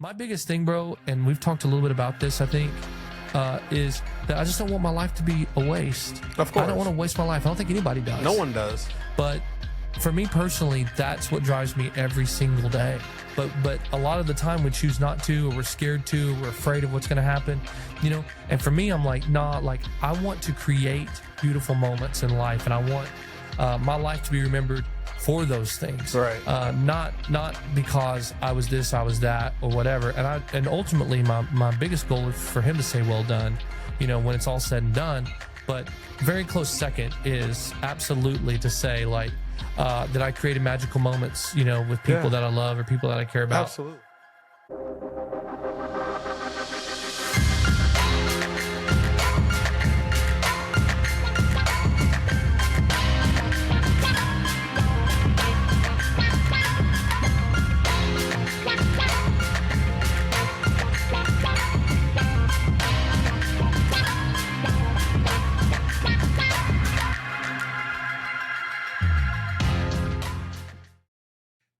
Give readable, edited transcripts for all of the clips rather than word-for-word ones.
My biggest thing, bro, and we've talked a little bit about this, I think, is that I just don't want my life to be a waste. Of course. I don't want to waste my life. I don't think anybody does. No one does. But for me personally, that's what drives me every single day. But a lot of the time we choose not to, or we're scared to, or we're afraid of what's going to happen, you know? And for me, I'm like, nah, like I want to create beautiful moments in life, and I want my life to be remembered for those things. Right. Not because I was this, I was that, or whatever. And ultimately my biggest goal is for him to say, well done, you know, when it's all said and done. But very close second is absolutely to say, like, that I created magical moments, you know, with people that I love or people that I care about. Absolutely.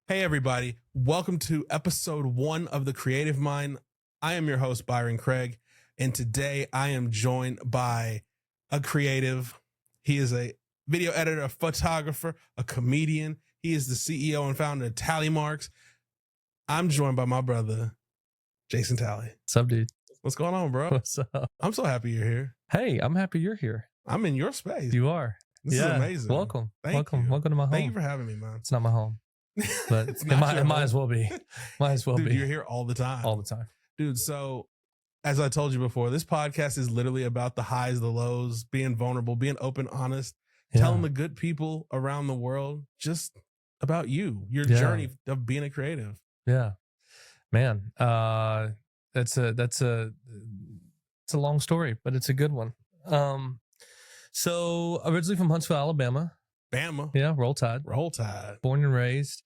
Hey everybody, welcome to episode 1 of The Creative Mind. I am your host, Byron Craig, and today I am joined by a creative. He is a video editor, a photographer, a comedian. He is the CEO and founder of Tally Marks. I'm joined by my brother, Jason Talley. What's up, dude? What's going on, bro? What's up? I'm so happy you're here. Hey, I'm happy you're here. I'm in your space. You are. This is amazing. Welcome. Thank you. Welcome to my home. Thank you for having me, man. It's not my home, but It's it not might your home. as well be. Might as well Dude, be. you're here all the time. All the time. Dude, so as I told you before, this podcast is literally about the highs, the lows, being vulnerable, being open, honest, telling the good people around the world just about you, your journey of being a creative. Yeah, man. It's a long story, but it's a good one. So originally from Huntsville, Alabama. Bama. Yeah, Roll Tide. Roll Tide. Born and raised.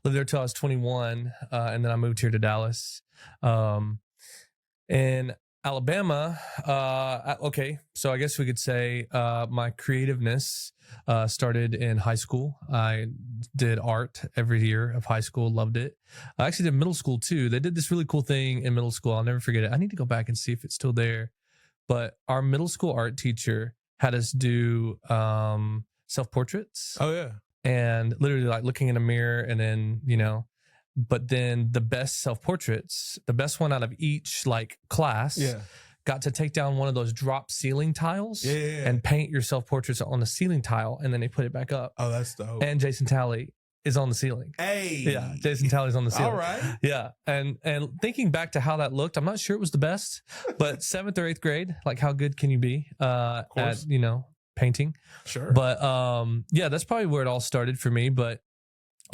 Lived there till I was 21, and then I moved here to Dallas. In Alabama, okay, so I guess we could say my creativeness started in high school. I did art every year of high school, loved it. I actually did middle school too. They did this really cool thing in middle school. I'll never forget it. I need to go back and see if it's still there. But our middle school art teacher had us do self-portraits. Oh, yeah. And literally like looking in a mirror, and then, you know, but then the best self-portraits, the best one out of each like class got to take down one of those drop ceiling tiles and paint your self-portraits on the ceiling tile, and then they put it back up. Oh, that's dope. And Jason Talley is on the ceiling. Hey. Yeah, Jason Talley's on the ceiling. All right. Yeah. And thinking back to how that looked, I'm not sure it was the best, but 7th or 8th grade, like how good can you be at, you know, painting? Sure. But yeah, that's probably where it all started for me. But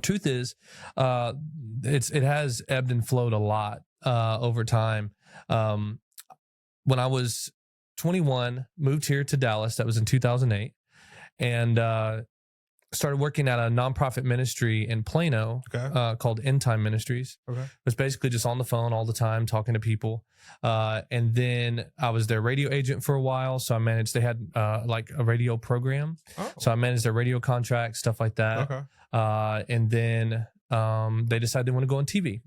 truth is, it has ebbed and flowed a lot over time. When I was 21, moved here to Dallas. That was in 2008, and started working at a nonprofit ministry in Plano called End Time Ministries. Okay. It was basically just on the phone all the time, talking to people. And then I was their radio agent for a while. So I managed, they had like a radio program. Oh. So I managed their radio contracts, stuff like that. Okay. And then they decided they want to go on TV.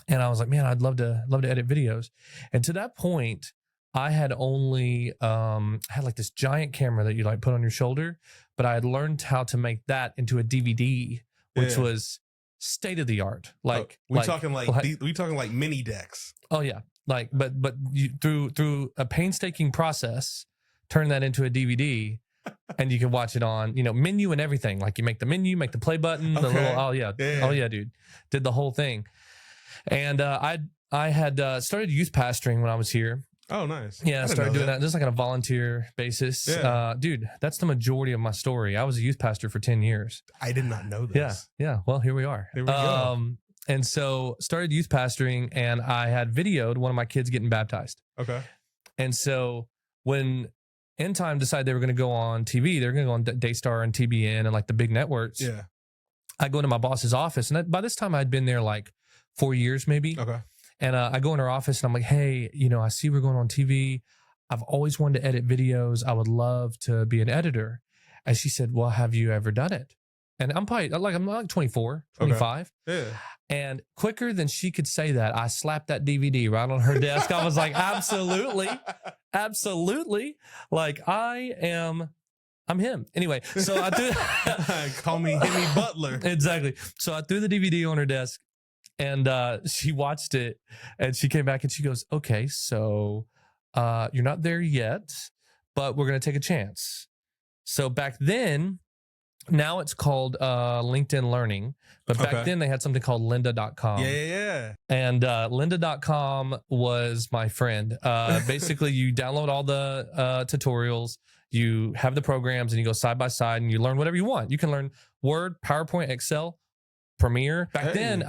And I was like, man, I'd love to edit videos. And to that point, I had only had like this giant camera that you like put on your shoulder, but I had learned how to make that into a DVD, which was state of the art. Like we talking like mini decks. Oh yeah, like but you through a painstaking process, turn that into a DVD, and you can watch it on, you know, menu and everything. Like you make the menu, make the play button, the little oh yeah, dude, did the whole thing. And I had started youth pastoring when I was here. Oh, nice. Yeah, I started doing that just like on a volunteer basis. Yeah. Dude, that's the majority of my story. I was a youth pastor for 10 years. I did not know this. Yeah. Well, here we are. Here we go. And so started youth pastoring, and I had videoed one of my kids getting baptized. Okay. And so when End Time decided they were going to go on TV, they were going to go on Daystar and TBN and like the big networks. Yeah. I go into my boss's office, and by this time I'd been there like 4 years maybe. Okay. And I go in her office, and I'm like, hey, you know, I see we're going on TV. I've always wanted to edit videos. I would love to be an editor. And she said, well, have you ever done it? And I'm like 24, 25. Okay. Yeah. And quicker than she could say that, I slapped that DVD right on her desk. I was like, absolutely, absolutely. Like I'm him. Anyway, so I threw Call me Henny Butler. Exactly. So I threw the DVD on her desk and she watched it and she came back and she goes, okay, so you're not there yet, but we're going to take a chance. So back then, now it's called LinkedIn Learning, but back then they had something called lynda.com. Yeah. And lynda.com was my friend. Basically, you download all the tutorials, you have the programs, and you go side by side and you learn whatever you want. You can learn Word, PowerPoint, Excel, Premiere. Back then,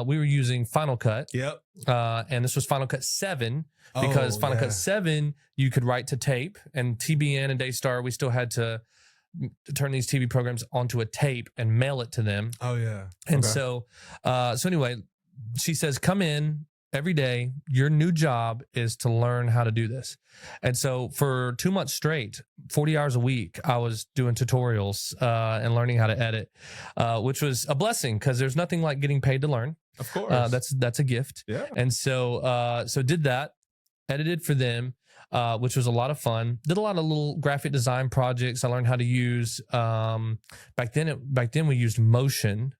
we were using Final Cut. Yep. And this was Final Cut 7 because Final Cut 7, you could write to tape, and TBN and Daystar, we still had to turn these TV programs onto a tape and mail it to them. Oh yeah. And so anyway, she says, come in every day. Your new job is to learn how to do this. And so for 2 months straight, 40 hours a week, I was doing tutorials and learning how to edit, which was a blessing because there's nothing like getting paid to learn. Of course. That's a gift. Yeah. And so did that, edited for them. Which was a lot of fun. Did a lot of little graphic design projects. I learned how to use back then we used Motion,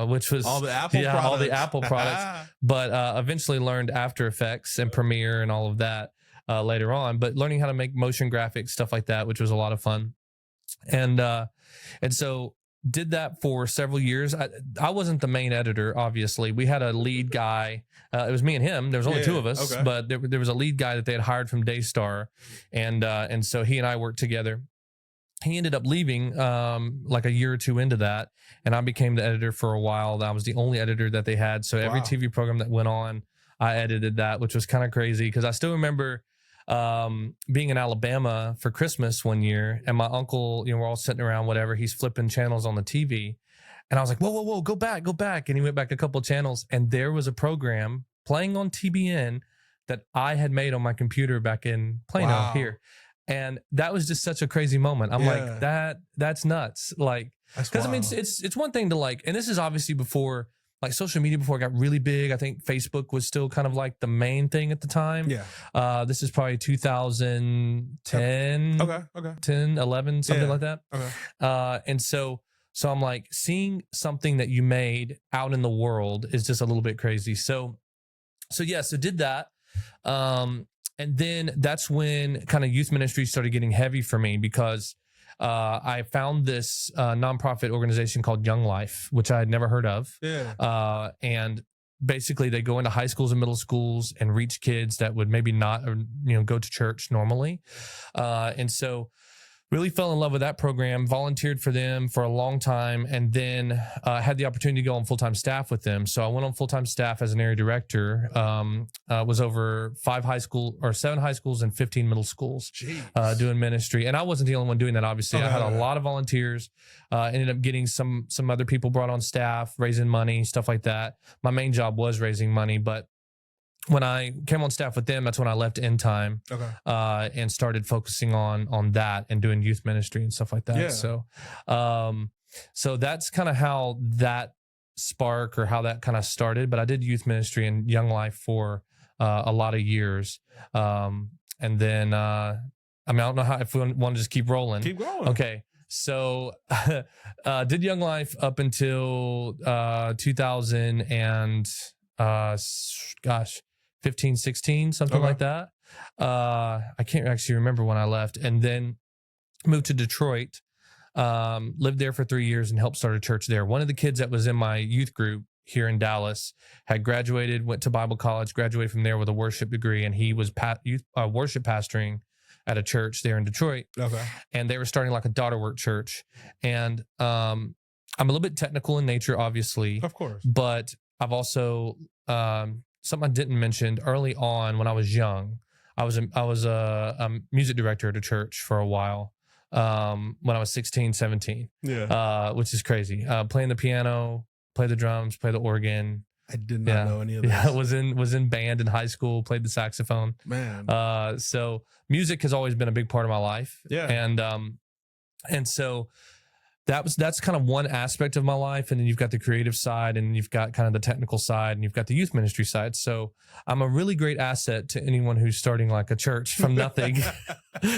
which was all the Apple products. all the Apple products. But eventually learned After Effects and Premiere and all of that later on. But learning how to make motion graphics, stuff like that, which was a lot of fun. And so did that for several years. I wasn't the main editor, obviously. We had a lead guy. It was me and him. There was only two of us, but there was a lead guy that they had hired from Daystar. And so he and I worked together. He ended up leaving like a year or two into that, and I became the editor for a while. I was the only editor that they had. So every TV program that went on, I edited that, which was kind of crazy because I still remember being in Alabama for Christmas one year, and my uncle, we're all sitting around, whatever, he's flipping channels on the TV, and I was like, whoa, go back. And he went back a couple of channels, and there was a program playing on TBN that I had made on my computer back in Plano here. And that was just such a crazy moment. I'm like, that's nuts. Like, because I mean, it's one thing to like, and this is obviously before like social media, before it got really big. I think Facebook was still kind of like the main thing at the time. Yeah. This is probably 2010, 10, 11, something like that. And so I'm like, seeing something that you made out in the world is just a little bit crazy. So did that. And then that's when kind of youth ministry started getting heavy for me because I found this nonprofit organization called Young Life, which I had never heard of. And basically they go into high schools and middle schools and reach kids that would maybe not, go to church normally. And so really fell in love with that program, volunteered for them for a long time, and then had the opportunity to go on full-time staff with them. So I went on full-time staff as an area director, was over 7 high schools and 15 middle schools doing ministry. And I wasn't the only one doing that, obviously. I had a lot of volunteers, ended up getting some other people brought on staff, raising money, stuff like that. My main job was raising money, but when I came on staff with them, that's when I left In Time and started focusing on that and doing youth ministry and stuff like that. So that's kind of how that spark or how that kind of started. But I did youth ministry and Young Life for a lot of years. And then, I don't know if we want to just keep rolling. Keep going. Okay. So did Young Life up until 2000 and 15, 16, something like that. I can't actually remember when I left, and then moved to Detroit, lived there for 3 years and helped start a church there. One of the kids that was in my youth group here in Dallas had graduated, went to Bible college, graduated from there with a worship degree, and he was worship pastoring at a church there in Detroit. And they were starting like a daughter work church. And I'm a little bit technical in nature, obviously. Of course. But I've also something I didn't mention early on when I was young. I was a music director at a church for a while when I was 16, 17, which is crazy. Playing the piano, play the drums, play the organ. I did not know any of this. Yeah, was in band in high school, played the saxophone. Man. So music has always been a big part of my life. Yeah. And so that's kind of one aspect of my life. And then you've got the creative side, and you've got kind of the technical side, and you've got the youth ministry side. So I'm a really great asset to anyone who's starting like a church from nothing.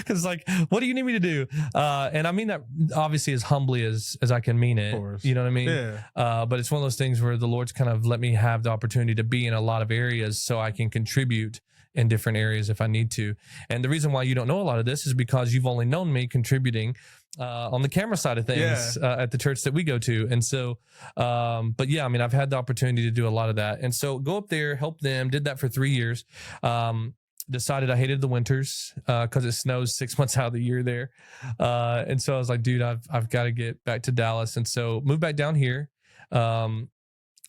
Cause like, what do you need me to do? And I mean that obviously as humbly as I can mean it, you know what I mean? Yeah. But it's one of those things where the Lord's kind of let me have the opportunity to be in a lot of areas so I can contribute in different areas if I need to. And the reason why you don't know a lot of this is because you've only known me contributing on the camera side of things at the church that we go to. And so, but yeah, I mean, I've had the opportunity to do a lot of that. And so go up there, help them, did that for 3 years. Decided I hated the winters because it snows 6 months out of the year there. And so I was like, dude, I've got to get back to Dallas. And so moved back down here.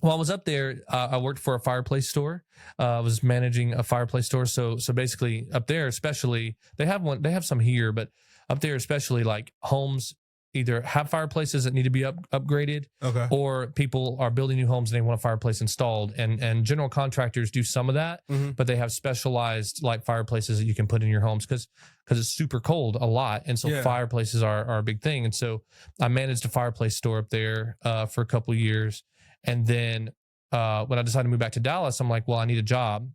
While I was up there, I worked for a fireplace store. I was managing a fireplace store. So basically up there, especially they have some here, but up there, especially like homes either have fireplaces that need to be upgraded, or people are building new homes and they want a fireplace installed. And general contractors do some of that, but they have specialized like fireplaces that you can put in your homes because it's super cold a lot. And so fireplaces are a big thing. And so I managed a fireplace store up there for a couple of years. And then when I decided to move back to Dallas, I'm like, well, I need a job.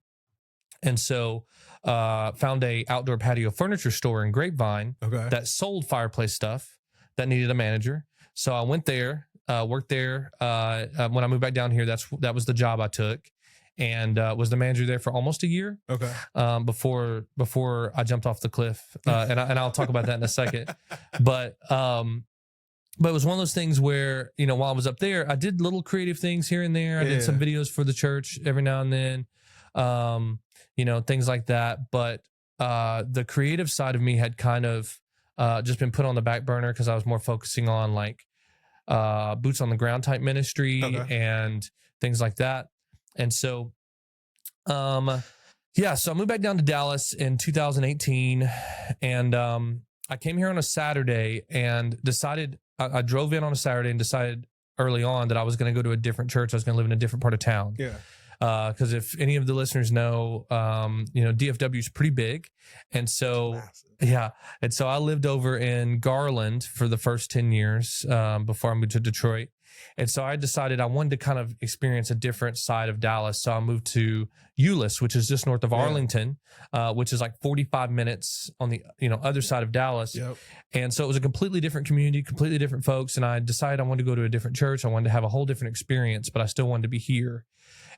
And so found a outdoor patio furniture store in Grapevine that sold fireplace stuff that needed a manager. So I went there, worked there. When I moved back down here, that was the job I took, and was the manager there for almost a year. Before I jumped off the cliff, and I'll talk about that in a second. But it was one of those things where, you know, while I was up there, I did little creative things here and there. I did some videos for the church every now and then, you know, things like that. But the creative side of me had kind of just been put on the back burner because I was more focusing on like boots on the ground type ministry and things like that. And so, so I moved back down to Dallas in 2018, and I came here on a Saturday and decided, I drove in on a Saturday and decided early on that I was going to go to a different church. I was going to live in a different part of town. Because if any of the listeners know, you know, DFW is pretty big. And so, and so I lived over in Garland for the first 10 years before I moved to Detroit. And so I decided I wanted to kind of experience a different side of Dallas. So I moved to Euless, which is just north of Arlington, which is like 45 minutes on the, you know, other side of Dallas. And so it was a completely different community, completely different folks. And I decided I wanted to go to a different church. I wanted to have a whole different experience, but I still wanted to be here.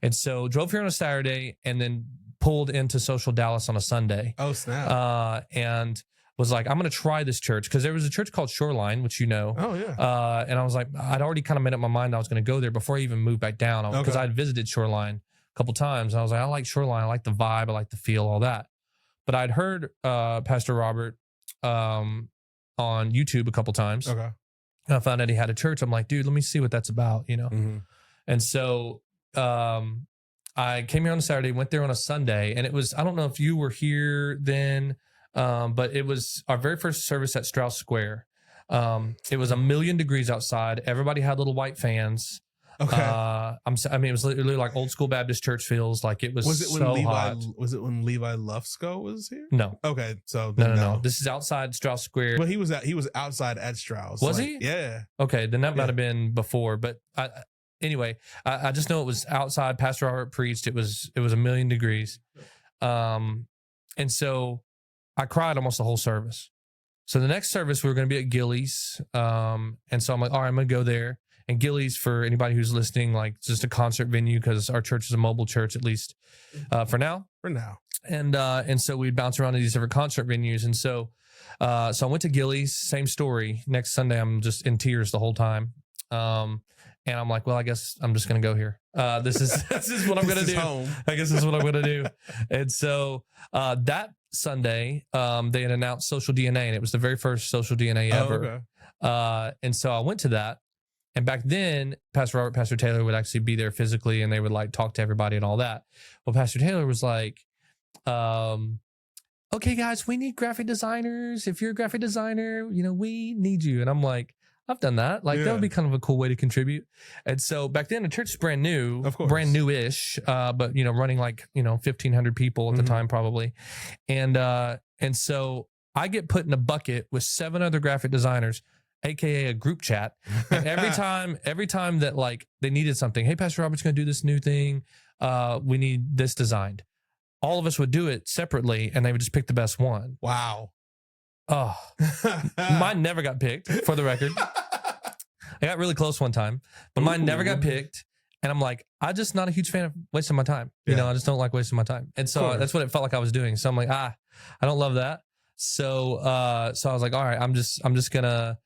And so drove here on a Saturday and then pulled into Social Dallas on a Sunday. Oh, snap. And was like, I'm going to try this church, because there was a church called Shoreline, which you know. And I was like, I'd already kind of made up my mind I was going to go there before I even moved back down, because I'd visited Shoreline a couple times. And I was like, I like Shoreline. I like the vibe. I like the feel, all that. But I'd heard Pastor Robert on YouTube a couple times. And I found out he had a church. I'm like, dude, let me see what that's about, you know? And so I came here on a Saturday, went there on a Sunday, and it was, I don't know if you were here then, but it was our very first service at Strauss Square. It was 1,000,000 degrees outside. Everybody had little white fans. I mean, it was literally like old school Baptist church feels. Like it was so hot. Was it when Levi Lufsko was here? No. Okay, so no. This is outside Strauss Square. Well, he was outside at Strauss. Was he? Yeah. Okay, then that might have been before. But anyway, I just know it was outside. Pastor Robert preached. It was 1,000,000 degrees, and so I cried almost the whole service. So the next service we were going to be at Gillies, and so I'm like, all right, I'm going to go there. And Gillies, for anybody who's listening, like it's just a concert venue, because our church is a mobile church, at least for now. And so we'd bounce around to these different concert venues. And so I went to Gillies, same story. Next Sunday, I'm just in tears the whole time. And I'm like, well, I guess I'm just going to go here. This is what I'm going to do. I guess this is what I'm going to do. And so that Sunday, they had announced Social DNA, and it was the very first Social DNA ever. And so I went to that. And back then, Pastor Robert, Pastor Taylor would actually be there physically, and they would like talk to everybody and all that. Well, Pastor Taylor was like, okay, guys, we need graphic designers. If you're a graphic designer, you know, we need you. And I'm like, I've done that. Like, that would be kind of a cool way to contribute. And so back then, the church is brand new, brand new-ish, but, you know, running like, you know, 1,500 people at the time, probably. And so I get put in a bucket with 7 other graphic designers. AKA a group chat. And every time that like they needed something, hey, Pastor Robert's going to do this new thing. We need this designed. All of us would do it separately and they would just pick the best one. Wow. Oh, mine never got picked, for the record. I got really close one time, but mine never got picked. And I'm like, I'm just not a huge fan of wasting my time. You know, I just don't like wasting my time. And so that's what it felt like I was doing. So I'm like, I don't love that. So I was like, all right, I'm just gonna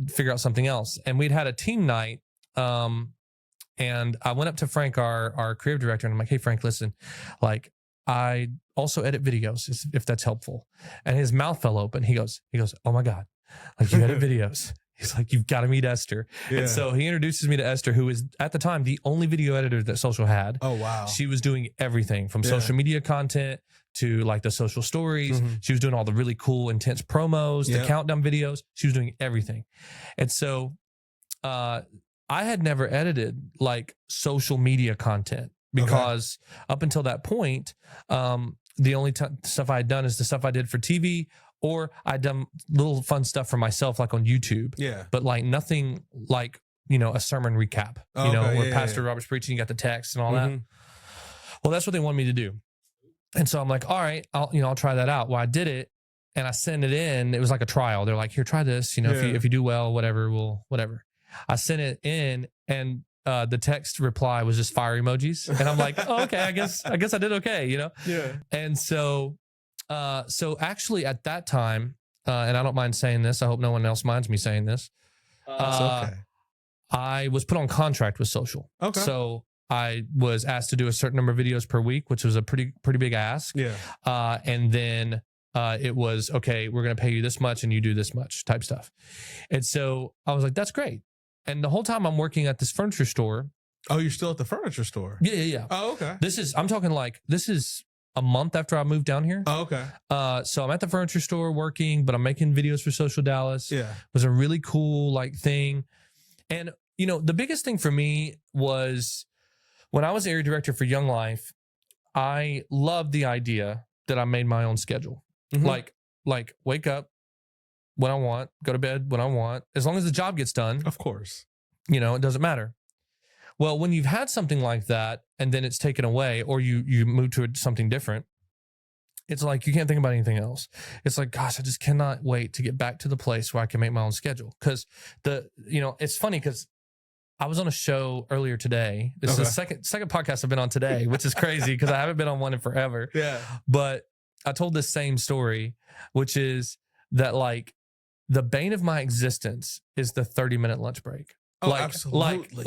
figure out something else. And we'd had a team night. And I went up to Frank, our creative director, and I'm like, hey, Frank, listen, like I also edit videos if that's helpful. And his mouth fell open. He goes, oh my God, like you edit videos. He's like, you've got to meet Esther. Yeah. And so he introduces me to Esther, who is at the time the only video editor that Social had. Oh, wow. She was doing everything from social media content to like the social stories. Mm-hmm. She was doing all the really cool, intense promos, the countdown videos. She was doing everything. And so I had never edited like social media content because up until that point, the only stuff I had done is the stuff I did for TV, or I'd done little fun stuff for myself, like on YouTube. Yeah. But like nothing like, you know, a sermon recap, where Pastor Robert's preaching, you got the text and all that. Well, that's what they wanted me to do. And so I'm like, all right, I'll try that out. Well, I did it and I sent it in. It was like a trial. They're like, here, try this. If you do well, whatever. I sent it in and the text reply was just fire emojis. And I'm like, oh, okay, I guess I did okay, Yeah. And so actually at that time, and I don't mind saying this, I hope no one else minds me saying this. It's okay. I was put on contract with Social. Okay. So I was asked to do a certain number of videos per week, which was a pretty big ask. Yeah. And then it was, okay, we're going to pay you this much and you do this much type stuff. And so I was like, that's great. And the whole time I'm working at this furniture store. Oh, you're still at the furniture store? Yeah. Oh, okay. This is a month after I moved down here. Oh, okay. So I'm at the furniture store working, but I'm making videos for Social Dallas. Yeah. It was a really cool like thing. And, the biggest thing for me was when I was area director for Young Life, I loved the idea that I made my own schedule. Mm-hmm. Like wake up when I want, go to bed when I want, as long as the job gets done. Of course. It doesn't matter. Well, when you've had something like that and then it's taken away or you move to something different, it's like you can't think about anything else. It's like, gosh, I just cannot wait to get back to the place where I can make my own schedule. Because it's funny because I was on a show earlier today. This is the second podcast I've been on today, which is crazy because I haven't been on one in forever. Yeah. But I told this same story, which is that like the bane of my existence is the 30-minute lunch break. Oh, absolutely.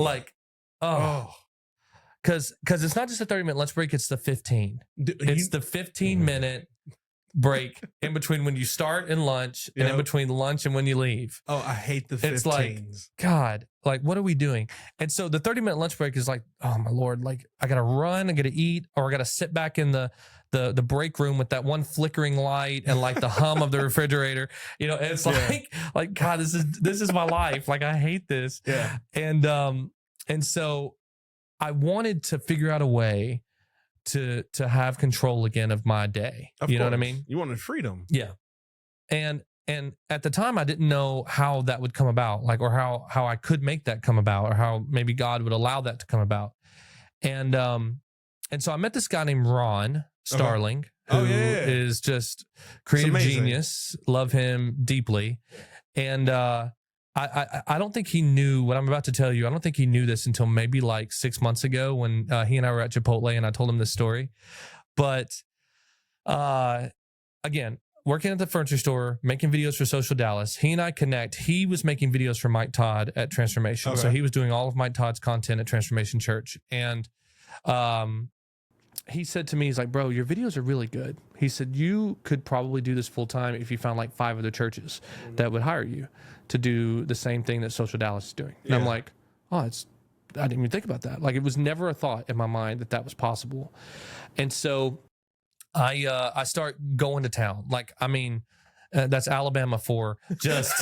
Because it's not just a 30-minute lunch break, it's the 15. It's the 15-minute break in between when you start and lunch and in between lunch and when you leave. Oh, I hate the 15s. It's like, God, like, what are we doing? And so the 30-minute lunch break is like, oh my Lord, like I got to run, I got to eat, or I got to sit back in the break room with that one flickering light and like the hum of the refrigerator. It's like, God, this is my life. Like, I hate this. Yeah. And so I wanted to figure out a way to have control again of my day. You know what I mean? You wanted freedom. Yeah. And at the time I didn't know how that would come about, like, or how I could make that come about, or how maybe God would allow that to come about. And so I met this guy named Ron Starling, who is just creative genius. Love him deeply. And I don't think he knew what I'm about to tell you. I don't think he knew this until maybe like 6 months ago when he and I were at Chipotle and I told him this story. But again, working at the furniture store, making videos for Social Dallas, he and I connect. He was making videos for Mike Todd at Transformation. Okay. So he was doing all of Mike Todd's content at Transformation Church. And he said to me, he's like, bro, your videos are really good. He said, you could probably do this full time if you found like 5 other churches that would hire you to do the same thing that Social Dallas is doing. And I'm like, I didn't even think about that. Like, it was never a thought in my mind that was possible. And so I start going to town. Like, I mean, that's Alabama for just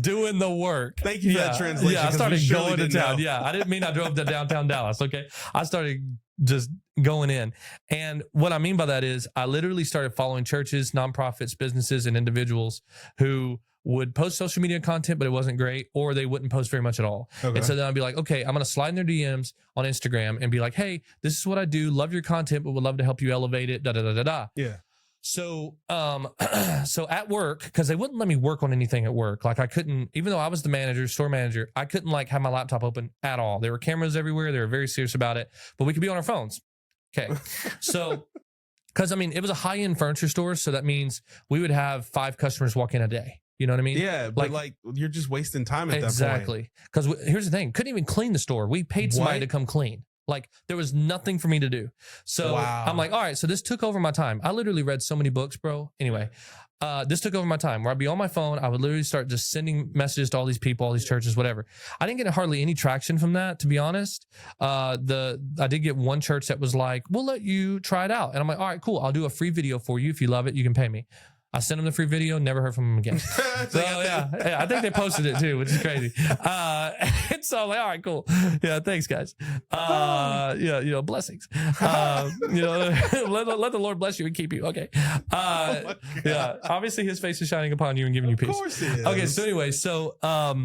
doing the work. Thank you for that translation. Yeah, I started going to town. Yeah, I didn't mean I drove to downtown Dallas. Okay, I started just going in. And what I mean by that is I literally started following churches, nonprofits, businesses, and individuals who would post social media content, but it wasn't great, or they wouldn't post very much at all. Okay. And so then I'd be like, okay, I'm going to slide in their DMs on Instagram and be like, hey, this is what I do. Love your content, but would love to help you elevate it. Da da da da da. Yeah. So, so at work, because they wouldn't let me work on anything at work. Like I couldn't, even though I was the manager, store manager, I couldn't like have my laptop open at all. There were cameras everywhere. They were very serious about it, but we could be on our phones. Okay. So, because I mean, it was a high-end furniture store. So that means we would have 5 customers walk in a day. You know what I mean? Yeah, but like you're just wasting time at that point. Exactly. Because here's the thing. Couldn't even clean the store. We paid somebody to come clean. Like there was nothing for me to do. So I'm like, all right, so this took over my time. I literally read so many books, bro. Anyway, this took over my time where I'd be on my phone. I would literally start just sending messages to all these people, all these churches, whatever. I didn't get hardly any traction from that, to be honest. I did get one church that was like, we'll let you try it out. And I'm like, all right, cool. I'll do a free video for you. If you love it, you can pay me. I sent them the free video, never heard from them again. So yeah, I think they posted it too, which is crazy. And so I'm like, all right, cool. Yeah, thanks guys. Yeah, blessings. Let the Lord bless you and keep you. Okay. Yeah, obviously his face is shining upon you and giving you peace. Of course it is. Okay, so anyway, so a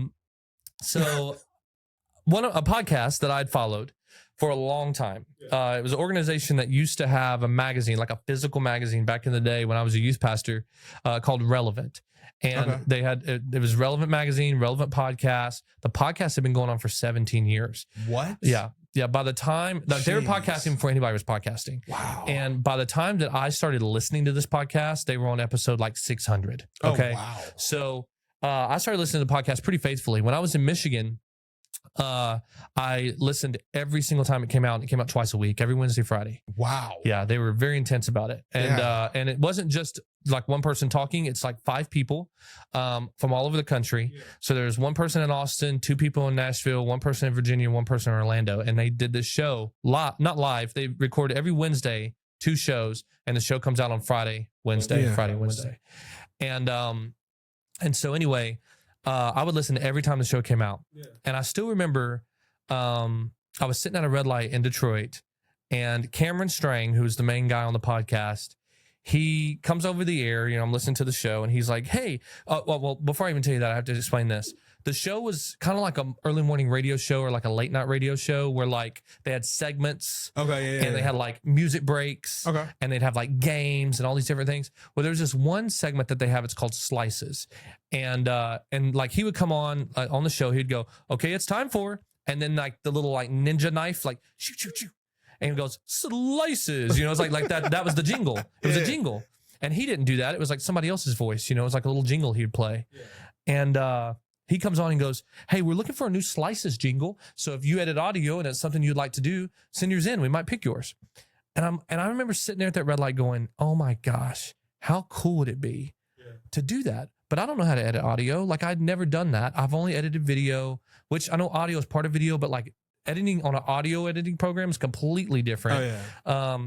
podcast that I'd followed for a long time. It was an organization that used to have a magazine, like a physical magazine back in the day when I was a youth pastor, called Relevant. And they had, it was Relevant Magazine, Relevant Podcast. The podcast had been going on for 17 years. What? Yeah. Yeah. By the time, like, they were podcasting before anybody was podcasting. Wow. And by the time that I started listening to this podcast, they were on episode like 600. Okay. Oh, wow. So I started listening to the podcast pretty faithfully. When I was in Michigan, I listened every single time it came out. It came out twice a week, every Wednesday, Friday. Wow. Yeah, they were very intense about it. And it wasn't just like one person talking. It's like 5 people from all over the country. Yeah. So there's one person in Austin, 2 people in Nashville, 1 person in Virginia, 1 person in Orlando. And they did this show not live. They record every Wednesday 2 shows, and the show comes out on Friday, Wednesday, Friday, Wednesday. And so anyway, I would listen to every time the show came out. Yeah. And I still remember I was sitting at a red light in Detroit, and Cameron Strang, who's the main guy on the podcast, he comes over the air. You know, I'm listening to the show, and he's like, hey, well, before I even tell you that, I have to explain this. The show was kind of like an early morning radio show or like a late night radio show where like they had segments. Okay. And they had like music breaks. Okay. And they'd have like games and all these different things. Well, there's this one segment that they have. It's called Slices. And like he would come on the show. He'd go, okay, it's time for, and then like the little like ninja knife, like shoot, shoot, shoot. And he goes, Slices. You know, it's like that. That was the jingle. It was a jingle. And he didn't do that. It was like somebody else's voice. You know, it was like a little jingle he'd play. Yeah. And he comes on and goes, hey, we're looking for a new Slices jingle. So if you edit audio and it's something you'd like to do, send yours in. We might pick yours. And I remember sitting there at that red light going, oh my gosh, how cool would it be to do that? But I don't know how to edit audio. Like I'd never done that. I've only edited video, which I know audio is part of video, but like editing on an audio editing program is completely different. Oh, yeah.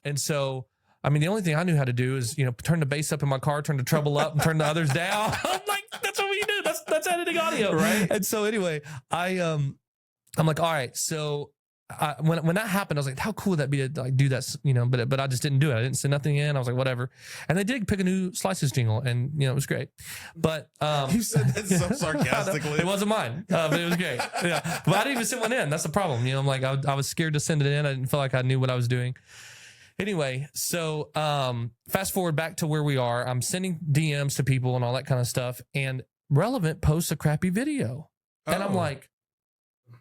And so, I mean, the only thing I knew how to do is, you know, turn the bass up in my car, turn the treble up, and turn the others down. I'm like, that's what we do. That's editing audio, right? And so anyway, I'm like, all right. So when that happened, I was like, how cool would that be to like do that, you know? But I just didn't do it. I didn't send nothing in. I was like, whatever. And they did pick a new Slices jingle, and you know, it was great. But you said that so sarcastically. It wasn't mine, but it was great. Yeah, but I didn't even send one in. That's the problem. You know, I'm like, I was scared to send it in. I didn't feel like I knew what I was doing. Anyway, so fast forward back to where we are. I'm sending DMs to people and all that kind of stuff. And Relevant posts a crappy video. And I'm like,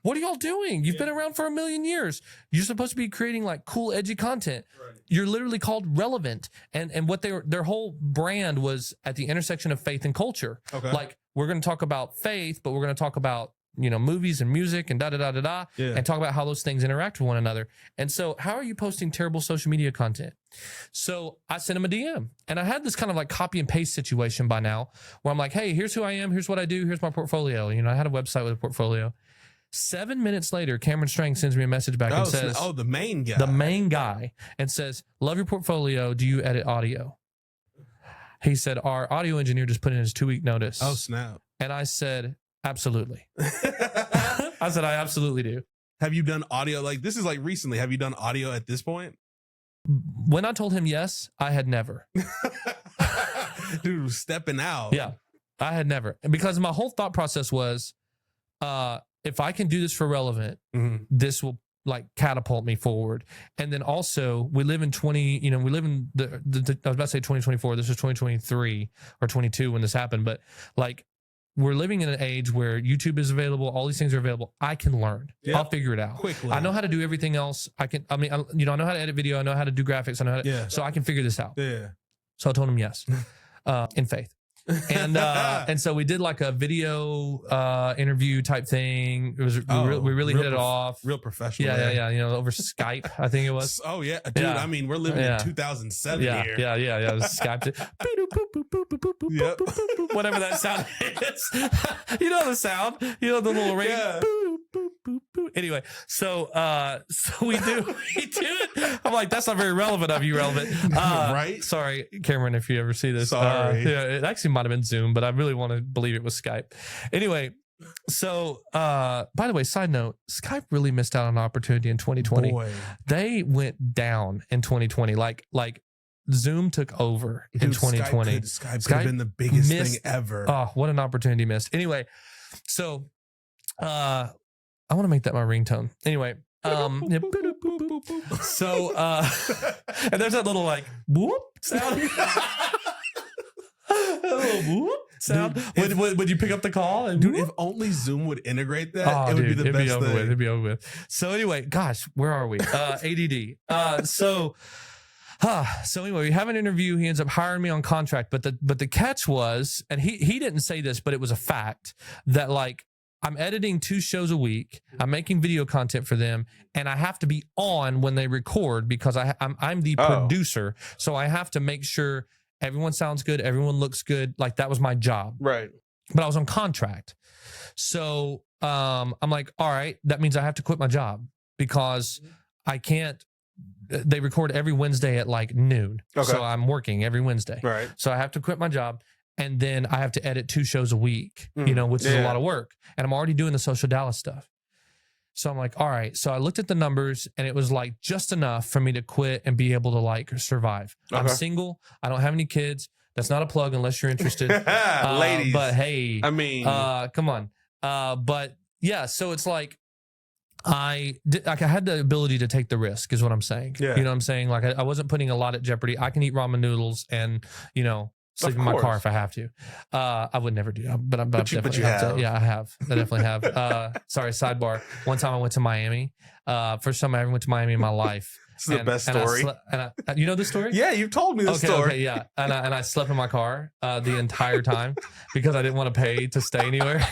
what are y'all doing? You've been around for 1 million years. You're supposed to be creating like cool, edgy content. Right. You're literally called Relevant. And what their whole brand was at the intersection of faith and culture. Okay. Like, we're going to talk about faith, but we're going to talk about, you know, movies and music and and talk about how those things interact with one another. And so how are you posting terrible social media content? So I sent him a DM, and I had this kind of like copy and paste situation by now where I'm like, hey, here's who I am. Here's what I do. Here's my portfolio. You know, I had a website with a portfolio. 7 minutes later, Cameron Strang sends me a message back and says, the main guy, and says, love your portfolio. Do you edit audio? He said, our audio engineer just put in his 2-week notice. Oh, snap. And I said, absolutely. I said, I absolutely do. Have you done audio? Like, this is like recently. Have you done audio at this point? When I told him yes, I had never. Dude, stepping out. Yeah. I had never, because my whole thought process was, if I can do this for relevant, this will like catapult me forward. And then also we live in we live in the I was about to say 2024. This was 2023 or 22 when this happened. But like, we're living in an age where YouTube is available. All these things are available. I can learn. Yep. I'll figure it out quickly. I know how to do everything else. I know how to edit video. I know how to do graphics. I know how to, so I can figure this out. Yeah. So I told him yes, in faith. And so we did like a video interview type thing. It was we really hit it off. Real professional. Yeah. You know, over Skype, I think it was. Oh yeah, dude. Yeah. I mean, we're living in 2007 here. Yeah. Skype. Yep. Whatever that sound is. You know the sound. You know the little ring. Yeah. Anyway, so we do it. I'm like, that's not very relevant of you, relevant. Right? Sorry, Cameron, if you ever see this. Sorry. Yeah, it actually might have been Zoom, but I really want to believe it was Skype. Anyway, so by the way, side note, Skype really missed out on an opportunity in 2020. Boy. They went down in 2020. Like Zoom took over in 2020. Skype could have been the biggest thing ever. Oh, what an opportunity missed. Anyway, so I want to make that my ringtone. Anyway, so and there's that little like whoop sound. A little whoop sound. Dude, would you pick up the call? And dude, if only Zoom would integrate that, it would be the best thing. It'd be over with. So anyway, gosh, where are we? ADD. So anyway, we have an interview. He ends up hiring me on contract, but the catch was, and he didn't say this, but it was a fact that like, I'm editing 2 shows a week. I'm making video content for them, and I have to be on when they record because I'm the producer. So I have to make sure everyone sounds good, everyone looks good. Like that was my job. Right. But I was on contract. So I'm like, all right, that means I have to quit my job because I can't. They record every Wednesday at like noon. Okay. So I'm working every Wednesday. Right. So I have to quit my job. And then I have to edit 2 shows a week, which is a lot of work. And I'm already doing the Social Dallas stuff. So I'm like, all right. So I looked at the numbers and it was like just enough for me to quit and be able to like survive. Okay. I'm single. I don't have any kids. That's not a plug unless you're interested. Ladies. But hey, I mean, come on. But yeah, so it's like, I had the ability to take the risk is what I'm saying. Yeah. You know what I'm saying? Like I wasn't putting a lot at jeopardy. I can eat ramen noodles and, sleep in my car if I have to. I would never do that, but I definitely have. Yeah, I have. I definitely have. Sorry, sidebar. One time I went to Miami. First time I ever went to Miami in my life. This is the best story. You know the story? Yeah, you've told me the story. Okay, yeah. And I slept in my car the entire time because I didn't want to pay to stay anywhere.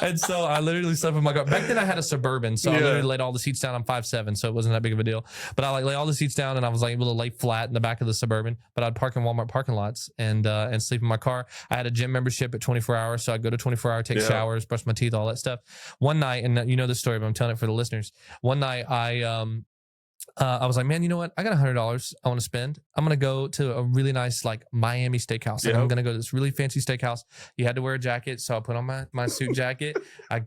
And so I literally slept in my car. Back then I had a Suburban, so I literally laid all the seats down. I'm 5'7", so it wasn't that big of a deal. But I like lay all the seats down and I was like able to lay flat in the back of the Suburban. But I'd park in Walmart parking lots and sleep in my car. I had a gym membership at 24 hours, so I'd go to 24 hour, take showers, brush my teeth, all that stuff. One night, and you know the story, but I'm telling it for the listeners. One night I was like, man, you know what? I got $100 I want to spend. I'm going to go to a really nice like Miami steakhouse. Like, I'm going to go to this really fancy steakhouse. You had to wear a jacket. So I put on my suit jacket. I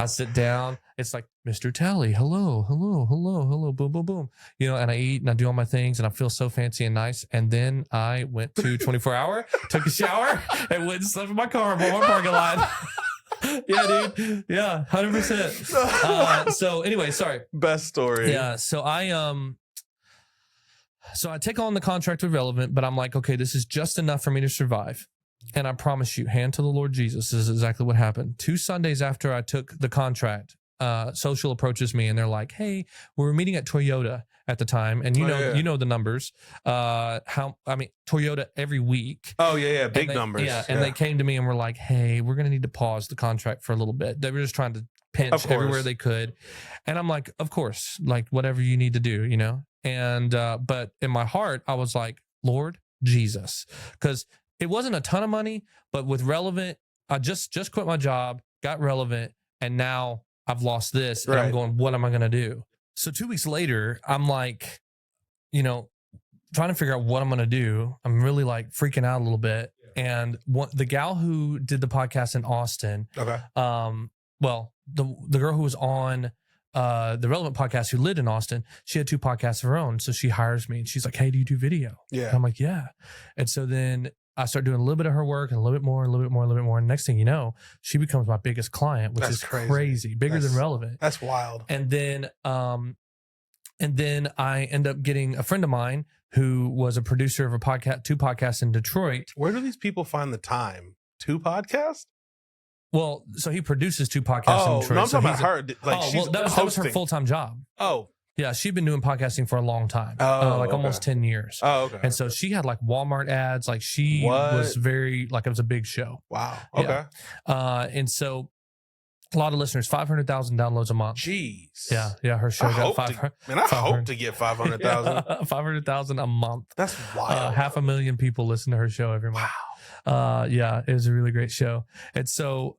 sit down. It's like, Mr. Talley, hello, boom, boom, boom. And I eat and I do all my things and I feel so fancy and nice. And then I went to 24 hour, took a shower and went and slept in my car in my parking lot. Yeah, dude. Yeah, 100%. So anyway, sorry. Best story. Yeah. So I take on the contract with Relevant, but I'm like, okay, this is just enough for me to survive. And I promise you, hand to the Lord Jesus, this is exactly what happened. 2 Sundays after I took the contract, Social approaches me and they're like, hey, we were meeting at Toyota at the time. And you know the numbers. Toyota every week. Oh yeah. Big numbers. Yeah. And they came to me and were like, hey, we're going to need to pause the contract for a little bit. They were just trying to pinch everywhere they could. And I'm like, of course, like whatever you need to do, And, but in my heart, I was like, Lord Jesus, because it wasn't a ton of money, but with Relevant, I just quit my job, got Relevant. And now I've lost this and I'm going, what am I going to do? So 2 weeks later, I'm like, trying to figure out what I'm going to do. I'm really like freaking out a little bit. And the gal who did the podcast in Austin, the girl who was on the Relevant podcast who lived in Austin, she had 2 podcasts of her own. So she hires me and she's like, hey, do you do video? Yeah. And I'm like, yeah. And so then I start doing a little bit of her work and a little bit more, a little bit more, a little bit more. And next thing you know, she becomes my biggest client, which is crazy, bigger than Relevant. That's wild. And then I end up getting a friend of mine who was a producer of two podcasts in Detroit. Where do these people find the time? 2 podcasts? Well, so he produces 2 podcasts in Detroit. No, I'm so talking about her. Like, that was her full-time job. Oh. Yeah, she'd been doing podcasting for a long time, almost 10 years. Oh, okay. And so she had like Walmart ads. Like she was very, like it was a big show. Wow. Okay. Yeah. And so a lot of listeners, 500,000 downloads a month. Jeez. Yeah. Her show got 500. I hope to get 500,000. 500,000 a month. That's wild. 500,000 people listen to her show every month. Wow. Yeah, it was a really great show. And so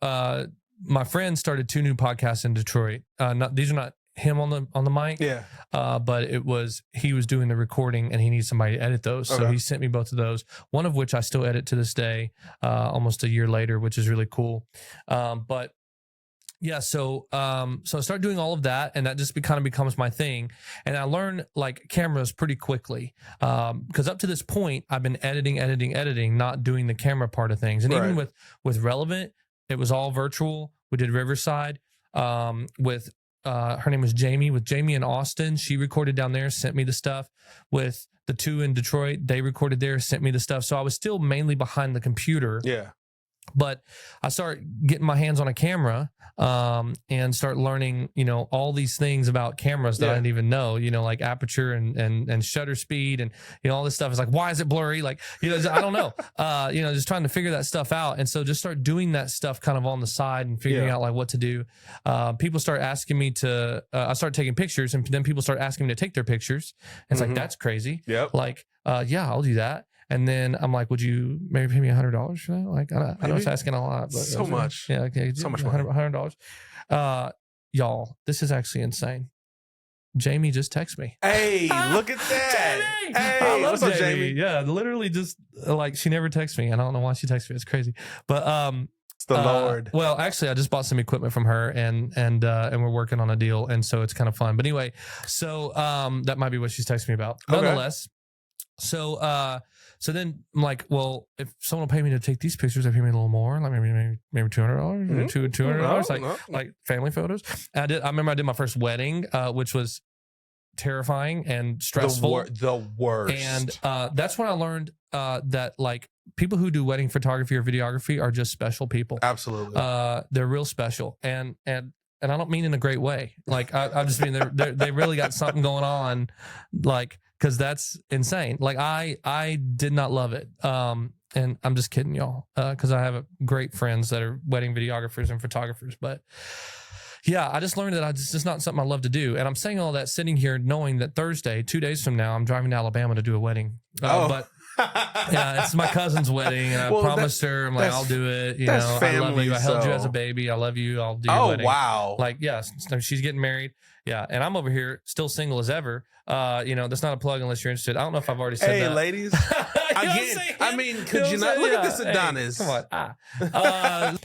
my friend started 2 new podcasts in Detroit. These are not him on the mic. Yeah. But he was doing the recording and he needs somebody to edit those. So he sent me both of those, one of which I still edit to this day, almost a year later, which is really cool. But yeah, so I start doing all of that and that just kind of becomes my thing. And I learn like cameras pretty quickly. Because up to this point, I've been editing, not doing the camera part of things. And even with Relevant, it was all virtual. We did Riverside, with her name was Jamie, with Jamie in Austin. She recorded down there, sent me the stuff. With the 2 in Detroit, they recorded there, sent me the stuff. So I was still mainly behind the computer. Yeah. But I start getting my hands on a camera and start learning, all these things about cameras that I didn't even know, like aperture and shutter speed and, all this stuff. It's like, why is it blurry? Like, I don't know, just trying to figure that stuff out. And so just start doing that stuff kind of on the side and figuring out like what to do. People start asking me I start taking pictures and then people start asking me to take their pictures. And it's like, that's crazy. Yep. Like, yeah, I'll do that. And then I'm like, would you maybe pay me $100 for that? Like, I know it's asking a lot, but so much. Yeah. Okay. So much $100. Y'all, this is actually insane. Jamie just texted me. Hey, look at that. Jamie! Hey, what's up, Jamie? Yeah. Literally just like, she never texts me and I don't know why she texts me. It's crazy. But, it's the Lord. Well, actually, I just bought some equipment from her and we're working on a deal. And so it's kind of fun. But anyway, so, that might be what she's texting me about. Nonetheless. So then I'm like, well, if someone will pay me to take these pictures, they pay me a little more, like maybe $200, $200, like family photos. I remember I did my first wedding, which was terrifying and stressful. The worst. And that's when I learned that like people who do wedding photography or videography are just special people. Absolutely. They're real special. And I don't mean in a great way. Like I just mean they really got something going on, like, because that's insane. Like I did not love it. And I'm just kidding y'all, because I have great friends that are wedding videographers and photographers. But yeah, I just learned that it's just not something I love to do. And I'm saying all that sitting here knowing that Thursday, 2 days from now, I'm driving to Alabama to do a wedding. But yeah, it's my cousin's wedding, and I promised her, I'm like, I'll do it. I love you. I held you as a baby. I love you. I'll do your wedding. Oh, wow. Like, yes, she's getting married. Yeah, and I'm over here still single as ever. That's not a plug unless you're interested. I don't know if I've already said that. Hey, ladies. I mean, could you not? Look at this Adonis. Come on.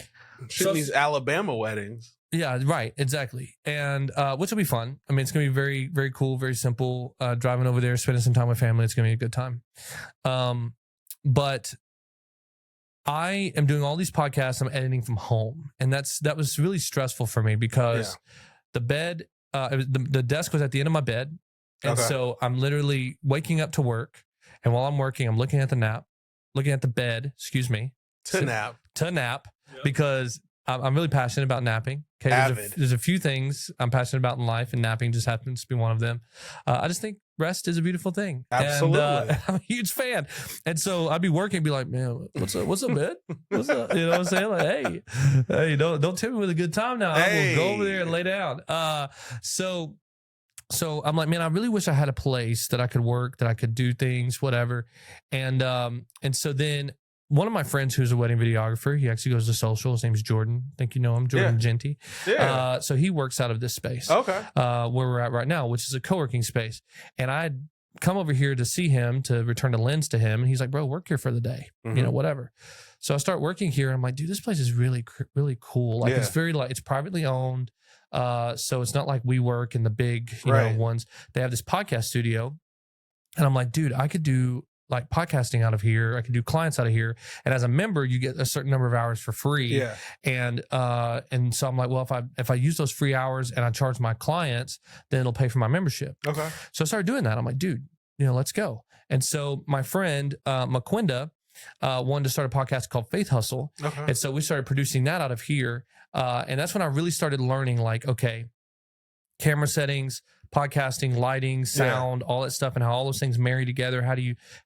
Shooting these Alabama weddings. Yeah, right. Exactly. And which will be fun. I mean, it's going to be very, very cool, very simple. Driving over there, spending some time with family. It's going to be a good time. But I am doing all these podcasts. I'm editing from home. And that was really stressful for me because the bed, the desk was at the end of my bed. And so I'm literally waking up to work. And while I'm working, I'm looking at the bed, to nap because I'm really passionate about napping. Okay, there's a few things I'm passionate about in life, and napping just happens to be one of them. I just think rest is a beautiful thing. Absolutely, and, I'm a huge fan. And so I'd be working, and be like, man, what's up, bed? What's up? You know what I'm saying? Like, hey, don't tell me with a good time now. I will go over there and lay down. So I'm like, man, I really wish I had a place that I could work, that I could do things, whatever. And so then one of my friends who's a wedding videographer, he actually goes to social. His name's Jordan. I think you know him, Jordan Genty. Yeah. So he works out of this space. Okay. Where we're at right now, which is a co-working space. And I'd come over here to see him, to return a lens to him. And he's like, bro, work here for the day, whatever. So I start working here. And I'm like, dude, this place is really, really cool. Like it's very it's privately owned. So it's not like WeWork and the big, you know, ones. They have this podcast studio. And I'm like, dude, I could do like podcasting out of here. I can do clients out of here. And as a member, you get a certain number of hours for free. Yeah. And so I'm like, well, if I use those free hours and I charge my clients, then it'll pay for my membership. Okay. So I started doing that. I'm like, dude, you know, let's go. And so my friend, McQuinda, wanted to start a podcast called Faith Hustle. Okay. And so we started producing that out of here. And that's when I really started learning, like, okay, camera settings, podcasting, lighting, sound, all that stuff, and how all those things marry together.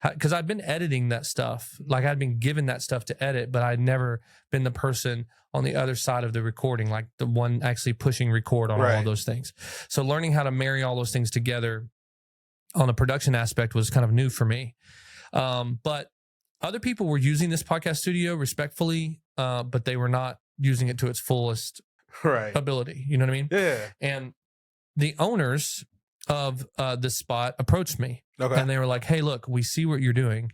Because I'd been editing that stuff. Like I'd been given that stuff to edit, but I'd never been the person on the other side of the recording, like the one actually pushing record on all of those things. So learning how to marry all those things together on a production aspect was kind of new for me. But other people were using this podcast studio respectfully, but they were not using it to its fullest ability. You know what I mean? Yeah. And the owners of this spot approached me, and they were like, hey, look, we see what you're doing.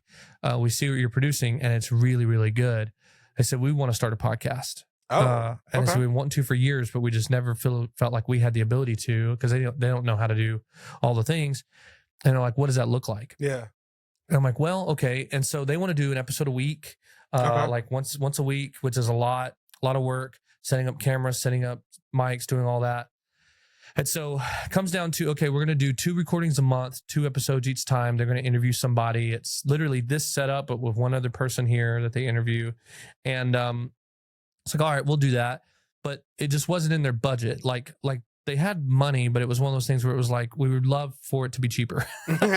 We see what you're producing, and it's really, really good. They said, we want to start a podcast. And so we want to for years, but we just never felt like we had the ability to, because they don't know how to do all the things. And they're like, what does that look like? Yeah. And I'm like, well, okay. And so they want to do an episode a week, like once a week, which is a lot of work, setting up cameras, setting up mics, doing all that. And so it comes down to, okay, we're going to do 2 recordings a month, 2 episodes each time. They're going to interview somebody. It's literally this setup, but with one other person here that they interview. And it's like, all right, we'll do that. But it just wasn't in their budget. Like they had money, but it was one of those things where it was like, we would love for it to be cheaper. Everybody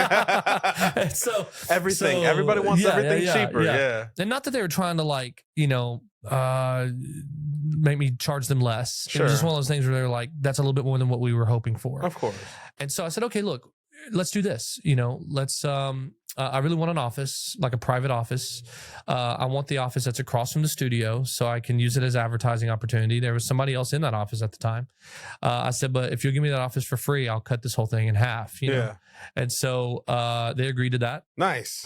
wants everything cheaper. Yeah. And not that they were trying to like, you know, make me charge them less. It was just one of those things where they're like, that's a little bit more than what we were hoping for. Of course. And so I said, okay, look, let's do this. You know, let's, I really want an office, like a private office. I want the office that's across from the studio so I can use it as advertising opportunity. There was somebody else in that office at the time. I said, but if you'll give me that office for free, I'll cut this whole thing in half, you know? And so they agreed to that. Nice.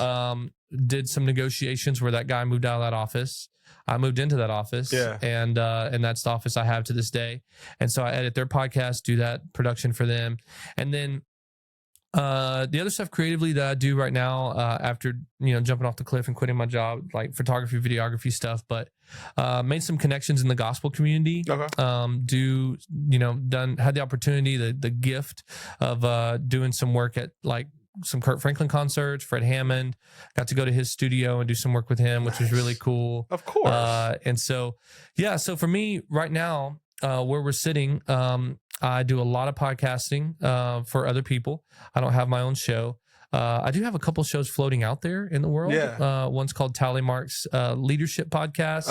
Did some negotiations where that guy moved out of that office. I moved into that office, and that's the office I have to this day. And so I edit their podcast, do that production for them. And then the other stuff creatively that I do right now, after, you know, jumping off the cliff and quitting my job, like photography, videography stuff, but made some connections in the gospel community. Had the opportunity, the gift of doing some work at like some Kurt Franklin concerts, Fred Hammond. Got to go to his studio and do some work with him, which was really cool. Of course. And so, so for me right now, where we're sitting, I do a lot of podcasting for other people. I don't have my own show. I do have a couple shows floating out there in the world. One's called Tally Mark's Leadership Podcast.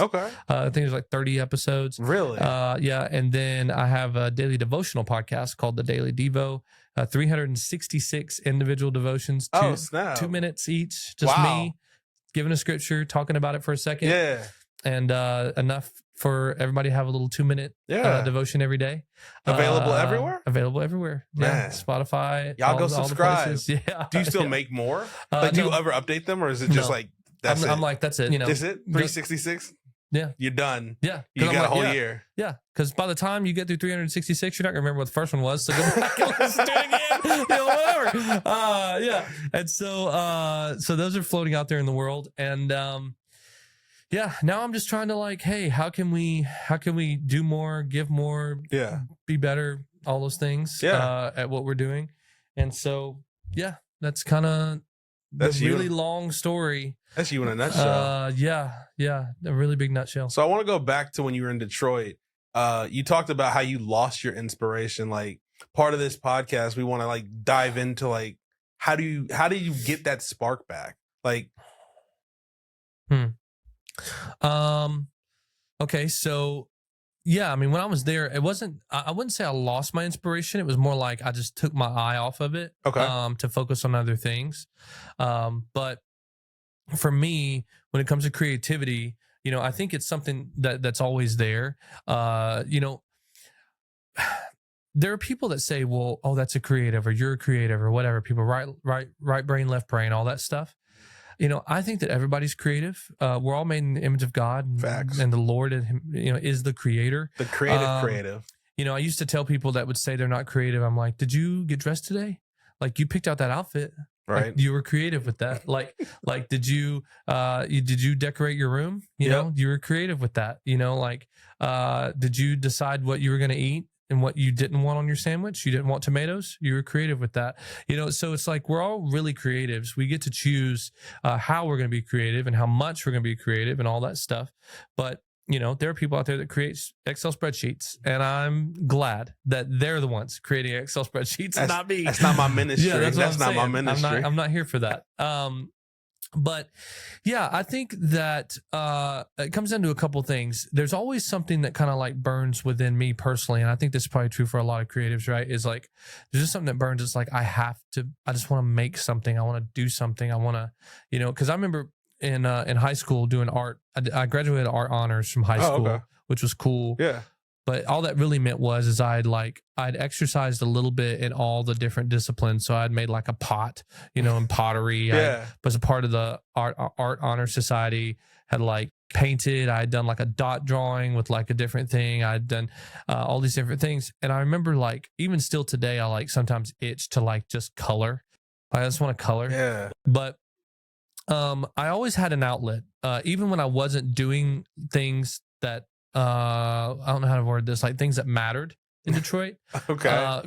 I think there's like 30 episodes. Really? And then I have a daily devotional podcast called The Daily Devo. 366 individual devotions. 2 minutes each. Just me giving a scripture, talking about it for a second. And enough for everybody to have a little 2-minute devotion every day. Available everywhere? Available everywhere. Yeah. Spotify. Y'all go subscribe. Yeah. Do you still make more? Like, do you ever update them, or is it just like, that's it? I'm like, that's it. You know, is it 366? Yeah. You're done. Yeah. You got a whole year. Yeah. Because by the time you get through 366, you're not going to remember what the first one was. So go back and listen to it again. You know, whatever. And so those are floating out there in the world. And now I'm just trying to like, hey, how can we do more, give more, be better, all those things at what we're doing. And so, that's kind of the really long story. That's you in a nutshell. A really big nutshell. So I want to go back to when you were in Detroit. You talked about how you lost your inspiration. Like, part of this podcast, we want to like dive into like, how do you get that spark back? Like, okay, so I mean, when I was there, it wasn't, I wouldn't say I lost my inspiration. It was more like I just took my eye off of it to focus on other things. But for me, when it comes to creativity, you know, I think it's something that's always there. You know, there are people that say, well, oh, that's a creative, or you're a creative, or whatever. People right brain, left brain, all that stuff. You know, I think that everybody's creative. We're all made in the image of God. Facts. And the Lord, you know, is the creator. The creative. You know, I used to tell people that would say they're not creative. I'm like, did you get dressed today? Like, you picked out that outfit. Right. Like, you were creative with that. Like did you decorate your room? You know, you were creative with that. You know, like did you decide what you were going to eat and what you didn't want on your sandwich? You didn't want tomatoes? You were creative with that. You know, so it's like we're all really creatives. We get to choose how we're going to be creative and how much we're going to be creative and all that stuff. But you know, there are people out there that create Excel spreadsheets, and I'm glad that they're the ones creating Excel spreadsheets, and not me. That's not my ministry. Yeah, that's not my saying. ministry. I'm not here for that. But yeah, I think that it comes down to a couple things. There's always something that kind of like burns within me personally, and I think this is probably true for a lot of creatives, right? Is like there's just something that burns. It's like I just want to make something. I want to do something. I want to, you know, because I remember in high school doing art. I graduated art honors from high school, which was cool. Yeah. But all that really meant was I'd exercised a little bit in all the different disciplines. So I'd made like a pot, you know, in pottery. I was a part of the art honor society, had like painted. I had done like a dot drawing with like a different thing. I'd done all these different things. And I remember like, even still today, I like sometimes itch to like just color. I just want to color. Yeah. But I always had an outlet, even when I wasn't doing things that, I don't know how to word this, like things that mattered in Detroit.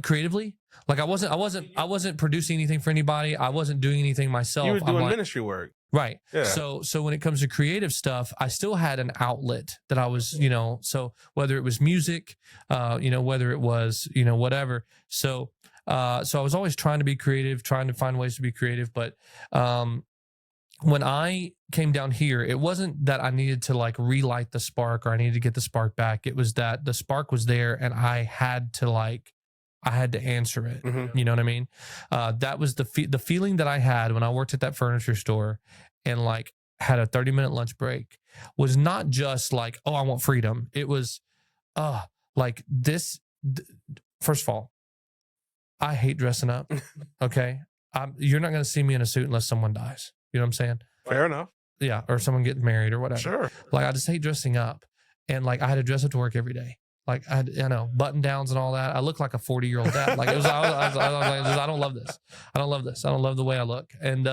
Creatively. Like I wasn't producing anything for anybody. I wasn't doing anything myself. You were doing ministry work. Right. Yeah. So when it comes to creative stuff, I still had an outlet that I was, you know, so whether it was music, you know, whether it was, you know, whatever. So I was always trying to be creative, trying to find ways to be creative. But, when I came down here, it wasn't that I needed to like relight the spark or I needed to get the spark back. It was that the spark was there and I had to answer it. Mm-hmm. You know what I mean? That was the feeling that I had when I worked at that furniture store and like had a 30-minute lunch break was not just like, oh, I want freedom. It was, like this. First of all, I hate dressing up. Okay. You're not going to see me in a suit unless someone dies. You know what I'm saying? Fair enough. Yeah. Or someone getting married or whatever. Sure. Like, I just hate dressing up. And like, I had to dress up to work every day. Like, I had, you know, button downs and all that. I look like a 40-year-old dad. Like, it was, I was like, I don't love this. I don't love this. I don't love the way I look. And,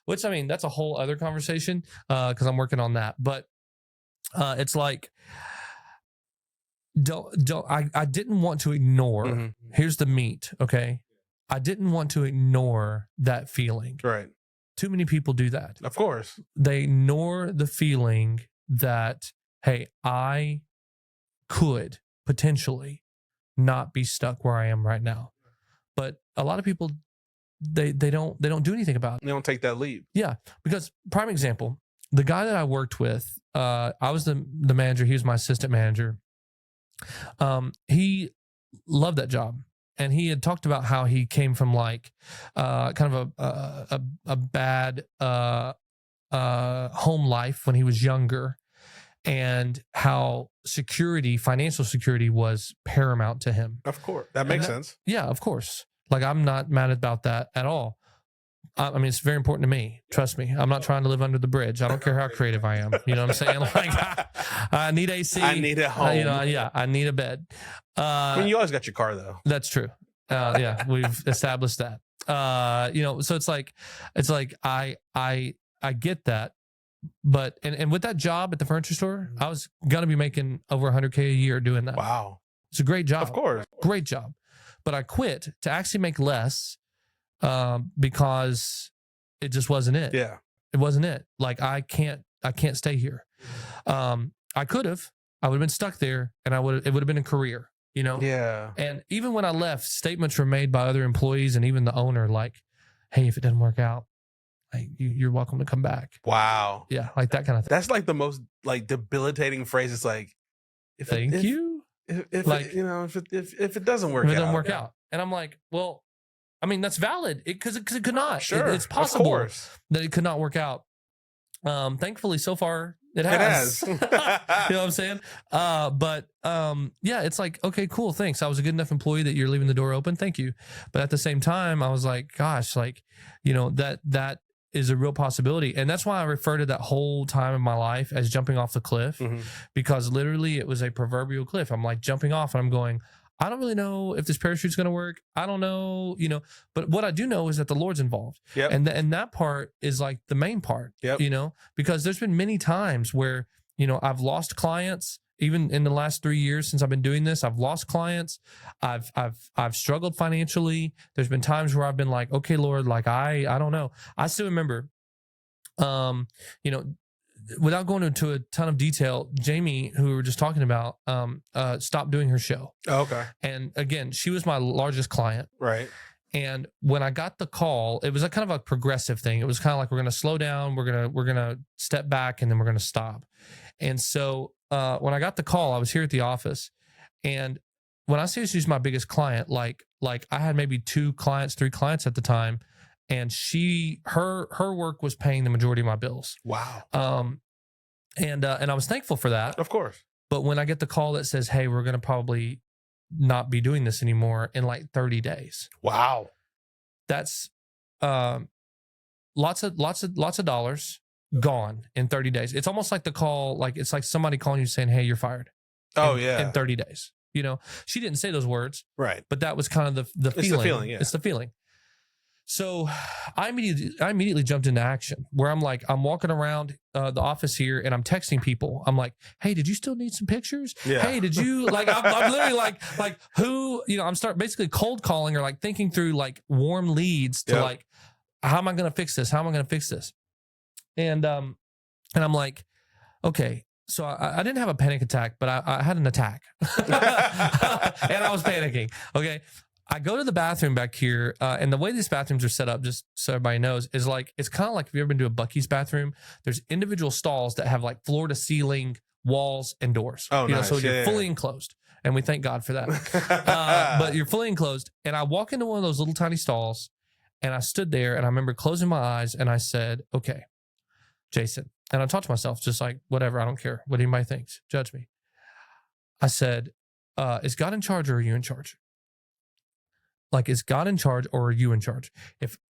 which, I mean, that's a whole other conversation, because I'm working on that. But it's like, I didn't want to ignore. Mm-hmm. Here's the meat. Okay. I didn't want to ignore that feeling. Right. Too many people do that. Of course. They ignore the feeling that, hey, I could potentially not be stuck where I am right now. But a lot of people, they don't do anything about it. They don't take that leap. Yeah. Because prime example, the guy that I worked with, I was the manager. He was my assistant manager. He loved that job. And he had talked about how he came from like kind of a bad home life when he was younger, and how financial security was paramount to him. Of course. That makes sense. Yeah, of course. Like, I'm not mad about that at all. I mean, it's very important to me. Trust me. I'm not trying to live under the bridge. I don't care how creative I am. You know what I'm saying? Like, I need AC. I need a home. You know, yeah, I need a bed. I mean, you always got your car though. That's true. Yeah, we've established that. You know, so it's like I get that, but and with that job at the furniture store, I was gonna be making over $100K a year doing that. Wow, it's a great job. Of course, great job. But I quit to actually make less, because it just wasn't it. Yeah, it wasn't it. Like, I can't stay here. I could have. I would have been stuck there, and it would have been a career. You know? Yeah. And even when I left, statements were made by other employees and even the owner, like, hey, if it doesn't work out, like, you're welcome to come back. Wow. Yeah, like that kind of thing. That's like the most like debilitating phrase. It's like, thank you. If like, it, you know, if it doesn't work out. If it doesn't work out. And I'm like, well, I mean, that's valid because it could not. Sure. It's possible that it could not work out. Thankfully, so far, it has. You know what I'm saying? Yeah, it's like, okay, cool. Thanks. I was a good enough employee that you're leaving the door open. Thank you. But at the same time, I was like, gosh, like, you know, that is a real possibility. And that's why I refer to that whole time in my life as jumping off the cliff, because literally it was a proverbial cliff. I'm like jumping off and I'm going, I don't really know if this parachute's going to work. I don't know, but what I do know is that the Lord's involved. Yep. And that part is like the main part, Yep. Because there's been many times where, I've lost clients. Even in the last 3 years since I've been doing this, I've lost clients. I've struggled financially. There's been times where I've been like, okay, Lord, like I don't know. I still remember, without going into a ton of detail, Jamie, who we were just talking about, stopped doing her show. Oh, okay. And again, she was my largest client. Right. And when I got the call, it was a kind of a progressive thing. It was kind of like, we're going to slow down, we're going to step back, and then we're going to stop. And so when I got the call, I was here at the office, and when I say she's my biggest client, like I had maybe 3 clients at the time, and her work was paying the majority of my bills. Wow. And I was thankful for that. Of course. But when I get the call that says, hey, we're going to probably not be doing this anymore in like 30 days. Wow. That's lots of dollars gone in 30 days. It's almost like the call, like it's like somebody calling you saying, hey, you're fired. In 30 days. She didn't say those words. Right. But that was kind of the feeling. It's the feeling, yeah. It's the feeling. So I immediately jumped into action where I'm walking around the office here and I'm texting people. I'm like, hey, did you still need some pictures? Yeah. Hey, did you I'm literally like who, I'm basically cold calling or like thinking through like warm leads to like, how am I going to fix this? How am I going to fix this? And I'm like, okay. So I didn't have a panic attack, but I had an attack and I was panicking. Okay. I go to the bathroom back here, and the way these bathrooms are set up, just so everybody knows, is like, it's kind of like if you've ever been to a Buc-ee's bathroom, there's individual stalls that have like floor to ceiling walls and doors. Oh, nice. So you're fully enclosed, and we thank God for that. But you're fully enclosed, and I walk into one of those little tiny stalls, and I stood there, and I remember closing my eyes, and I said, okay, Jason, and I talked to myself, just like, whatever, I don't care what anybody thinks, judge me. I said, is God in charge or are you in charge? Like, is God in charge or are you in charge?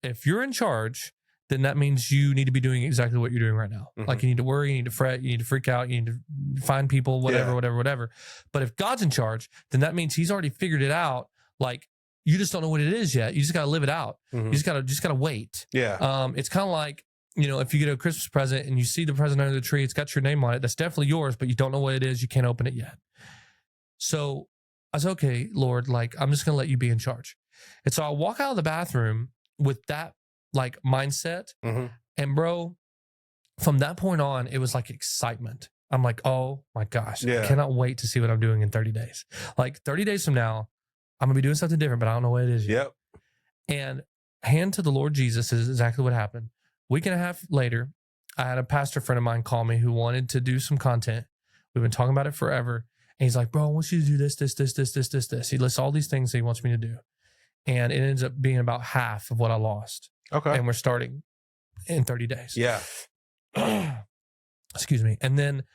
If you're in charge, then that means you need to be doing exactly what you're doing right now. Mm-hmm. Like, you need to worry, you need to fret, you need to freak out, you need to find people, whatever. But if God's in charge, then that means he's already figured it out. Like, you just don't know what it is yet. You just got to live it out. Mm-hmm. You just got to wait. Yeah. It's kind of like, if you get a Christmas present and you see the present under the tree, it's got your name on it. That's definitely yours, but you don't know what it is. You can't open it yet. So I said, okay, Lord, like, I'm just going to let you be in charge. And so I walk out of the bathroom with that like mindset. Mm-hmm. And bro, from that point on, it was like excitement. I'm like, oh my gosh, I cannot wait to see what I'm doing in 30 days. Like 30 days from now, I'm gonna be doing something different, but I don't know what it is yet. Yep. And hand to the Lord Jesus is exactly what happened. Week and a half later, I had a pastor friend of mine call me who wanted to do some content. We've been talking about it forever. And he's like, bro, I want you to do this. He lists all these things that he wants me to do. And it ends up being about half of what I lost. Okay. And we're starting in 30 days. Yeah. Excuse me. And then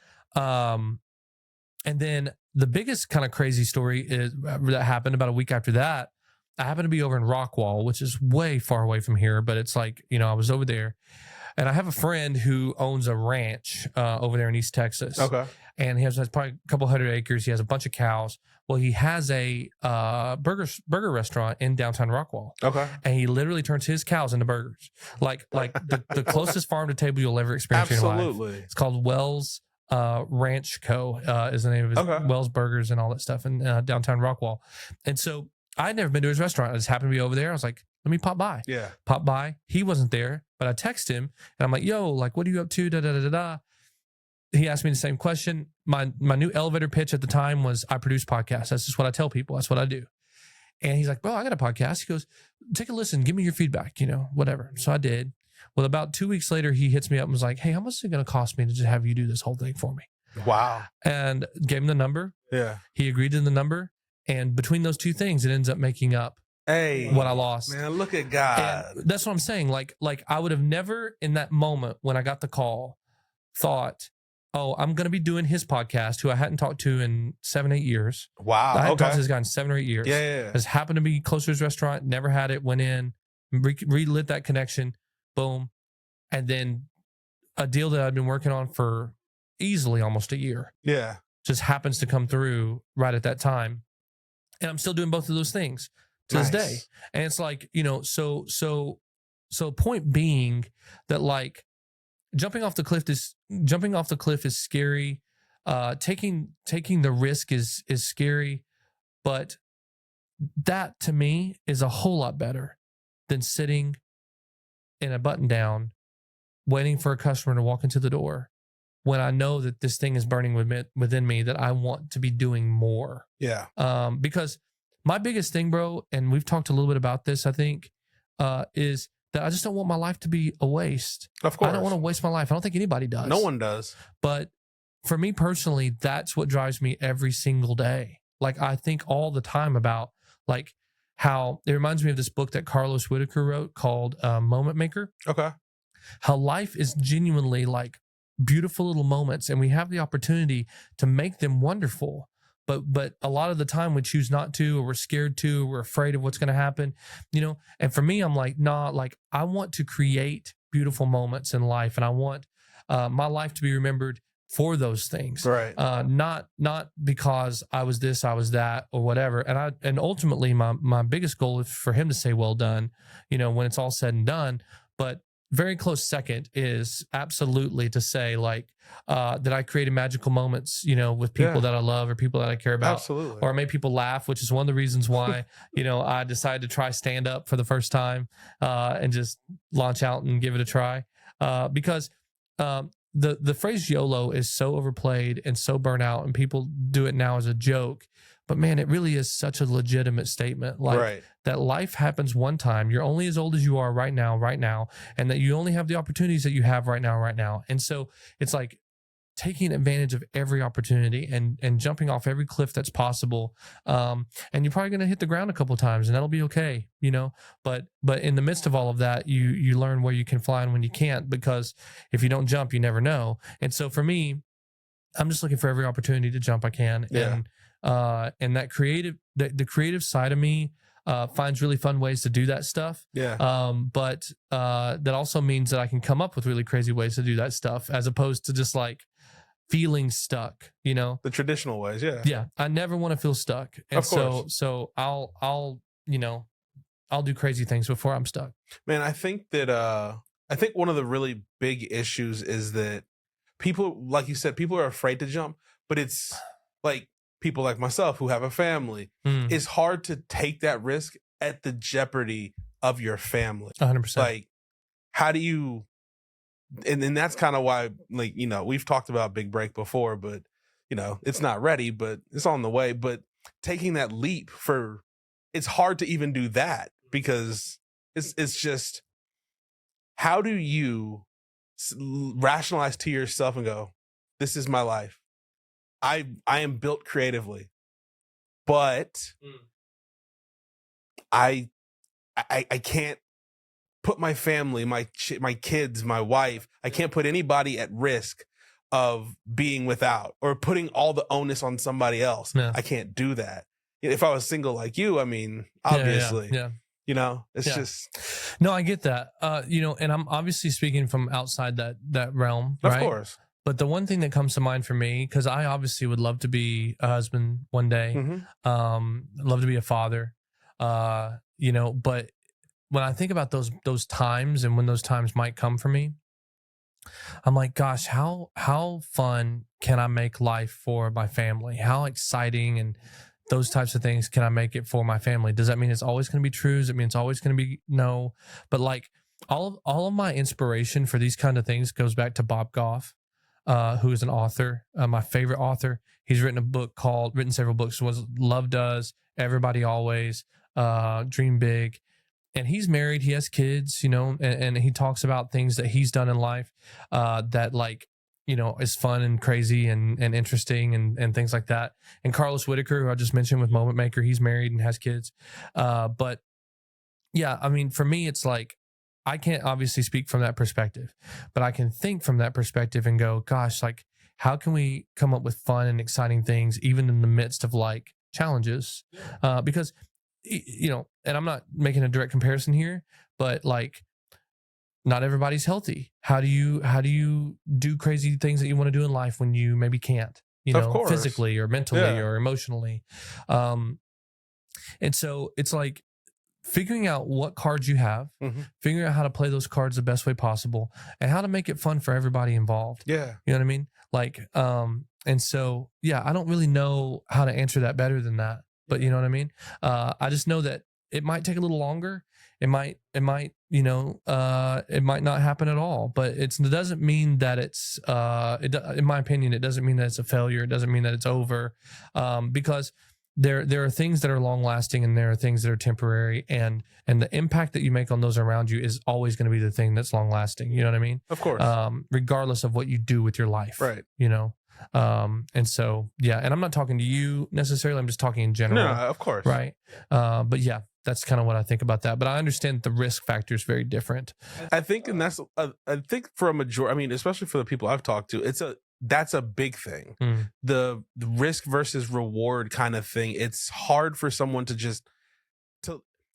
the biggest kind of crazy story is that happened about a week after that. I happened to be over in Rockwall, which is way far away from here, but it's like, I was over there. And I have a friend who owns a ranch over there in East Texas. Okay. And he has probably a couple hundred acres. He has a bunch of cows. Well, he has a burger restaurant in downtown Rockwall. Okay. And he literally turns his cows into burgers. Like the closest farm to table you'll ever experience in your life. Absolutely. It's called Wells Ranch Co. Is the name of his Wells Burgers and all that stuff in downtown Rockwall. And so I'd never been to his restaurant. I just happened to be over there. I was like, let me pop by. Yeah. Pop by. He wasn't there, but I text him and I'm like, yo, like, what are you up to? Da, da, da, da, da. He asked me the same question. My new elevator pitch at the time was, I produce podcasts. That's just what I tell people. That's what I do. And he's like, bro, I got a podcast. He goes, take a listen. Give me your feedback, whatever. So I did. Well, about 2 weeks later, he hits me up and was like, hey, how much is it going to cost me to just have you do this whole thing for me? Wow. And gave him the number. Yeah. He agreed to the number. And between those two things, it ends up making up what I lost. Man, look at God. And that's what I'm saying. Like I would have never in that moment when I got the call thought, oh, I'm going to be doing his podcast, who I hadn't talked to in 7-8 years. Wow. I hadn't talked to this guy in 7 or 8 years. Yeah. Just happened to be close to his restaurant, never had it, went in, relit that connection, boom. And then a deal that I'd been working on for easily almost a year. Yeah. Just happens to come through right at that time. And I'm still doing both of those things to this day. And it's like, so point being that like jumping off the cliff is scary. Taking the risk is scary, but that to me is a whole lot better than sitting in a button down, waiting for a customer to walk into the door when I know that this thing is burning within me, that I want to be doing more. Yeah. Because my biggest thing, bro, and we've talked a little bit about this, I think, is that I just don't want my life to be a waste. Of course. I don't want to waste my life. I don't think anybody does. No one does. But for me personally, that's what drives me every single day. Like I think all the time about like how it reminds me of this book that Carlos Whitaker wrote called Moment Maker. Okay. How life is genuinely like beautiful little moments, and we have the opportunity to make them wonderful. But a lot of the time we choose not to, or we're scared to, or we're afraid of what's going to happen, And for me, I'm like, nah, like I want to create beautiful moments in life, and I want my life to be remembered for those things, right? Not because I was this, I was that, or whatever. And ultimately, my biggest goal is for him to say, "Well done," when it's all said and done. But very close second is absolutely to say like that I created magical moments, with people that I love or people that I care about. Absolutely. Or I made people laugh, which is one of the reasons why, I decided to try stand up for the first time and just launch out and give it a try. Because the phrase YOLO is so overplayed and so burnt out, and people do it now as a joke. But man, it really is such a legitimate statement. Like that life happens one time. You're only as old as you are right now, and that you only have the opportunities that you have right now. And so it's like taking advantage of every opportunity and jumping off every cliff that's possible. And you're probably going to hit the ground a couple of times, and that'll be okay, But in the midst of all of that, you learn where you can fly and when you can't, because if you don't jump, you never know. And so for me, I'm just looking for every opportunity to jump I can. Yeah. And that the creative side of me finds really fun ways to do that stuff. Yeah. But that also means that I can come up with really crazy ways to do that stuff, as opposed to just like feeling stuck, The traditional ways. Yeah. Yeah. I never want to feel stuck. And of course. So I'll do crazy things before I'm stuck. Man, I think that one of the really big issues is that people, like you said, people are afraid to jump, but it's like people like myself who have a family. It's hard to take that risk at the jeopardy of your family. 100%. Like, how do you, and that's kind of why, like, we've talked about Big Break before, but, it's not ready, but it's on the way. But taking that leap it's hard to even do that, because it's just, how do you rationalize to yourself and go, this is my life. I am built creatively, but I can't put my family, my kids, my wife, I can't put anybody at risk of being without, or putting all the onus on somebody else. Yeah. I can't do that. If I was single like you, I mean, obviously, yeah. It's just. No, I get that. And I'm obviously speaking from outside that realm, right? Of course. But the one thing that comes to mind for me, because I obviously would love to be a husband one day, love to be a father, but when I think about those times and when those times might come for me, I'm like, gosh, how fun can I make life for my family? How exciting and those types of things can I make it for my family? Does that mean it's always going to be true? Does it mean it's always going to be no? But like all of my inspiration for these kind of things goes back to Bob Goff. Who is an author, my favorite author. He's written several books. Was Love Does, Everybody Always, Dream Big, and he's married. He has kids, and he talks about things that he's done in life that like, is fun and crazy and interesting and things like that. And Carlos Whitaker, who I just mentioned with Moment Maker, he's married and has kids. But yeah, I mean, for me, it's like, I can't obviously speak from that perspective, but I can think from that perspective and go, gosh, like, how can we come up with fun and exciting things, even in the midst of like challenges? Because, and I'm not making a direct comparison here, but like, not everybody's healthy. How do you do crazy things that you want to do in life when you maybe can't, physically or mentally or emotionally? And so it's like figuring out what cards you have, figuring out how to play those cards the best way possible, and how to make it fun for everybody involved. Yeah. You know what I mean? Like, and so, yeah, I don't really know how to answer that better than that, but you know what I mean? I just know that it might take a little longer. It might, you know, it might not happen at all, but it doesn't mean that it's, in my opinion, it doesn't mean that it's a failure. It doesn't mean that it's over, because there are things that are long lasting and there are things that are temporary, and the impact that you make on those around you is always going to be the thing that's long lasting. You know what I mean? Of course. Regardless of what you do with your life. Right. You know? And so, yeah, and I'm not talking to you necessarily. I'm just talking in general. No, of course. Right. But yeah, that's kind of what I think about that. But I understand the risk factor is very different. I think, and that's, I think for a majority, I mean, especially for the people I've talked to, that's a big thing. The risk versus reward kind of thing. It's hard for someone to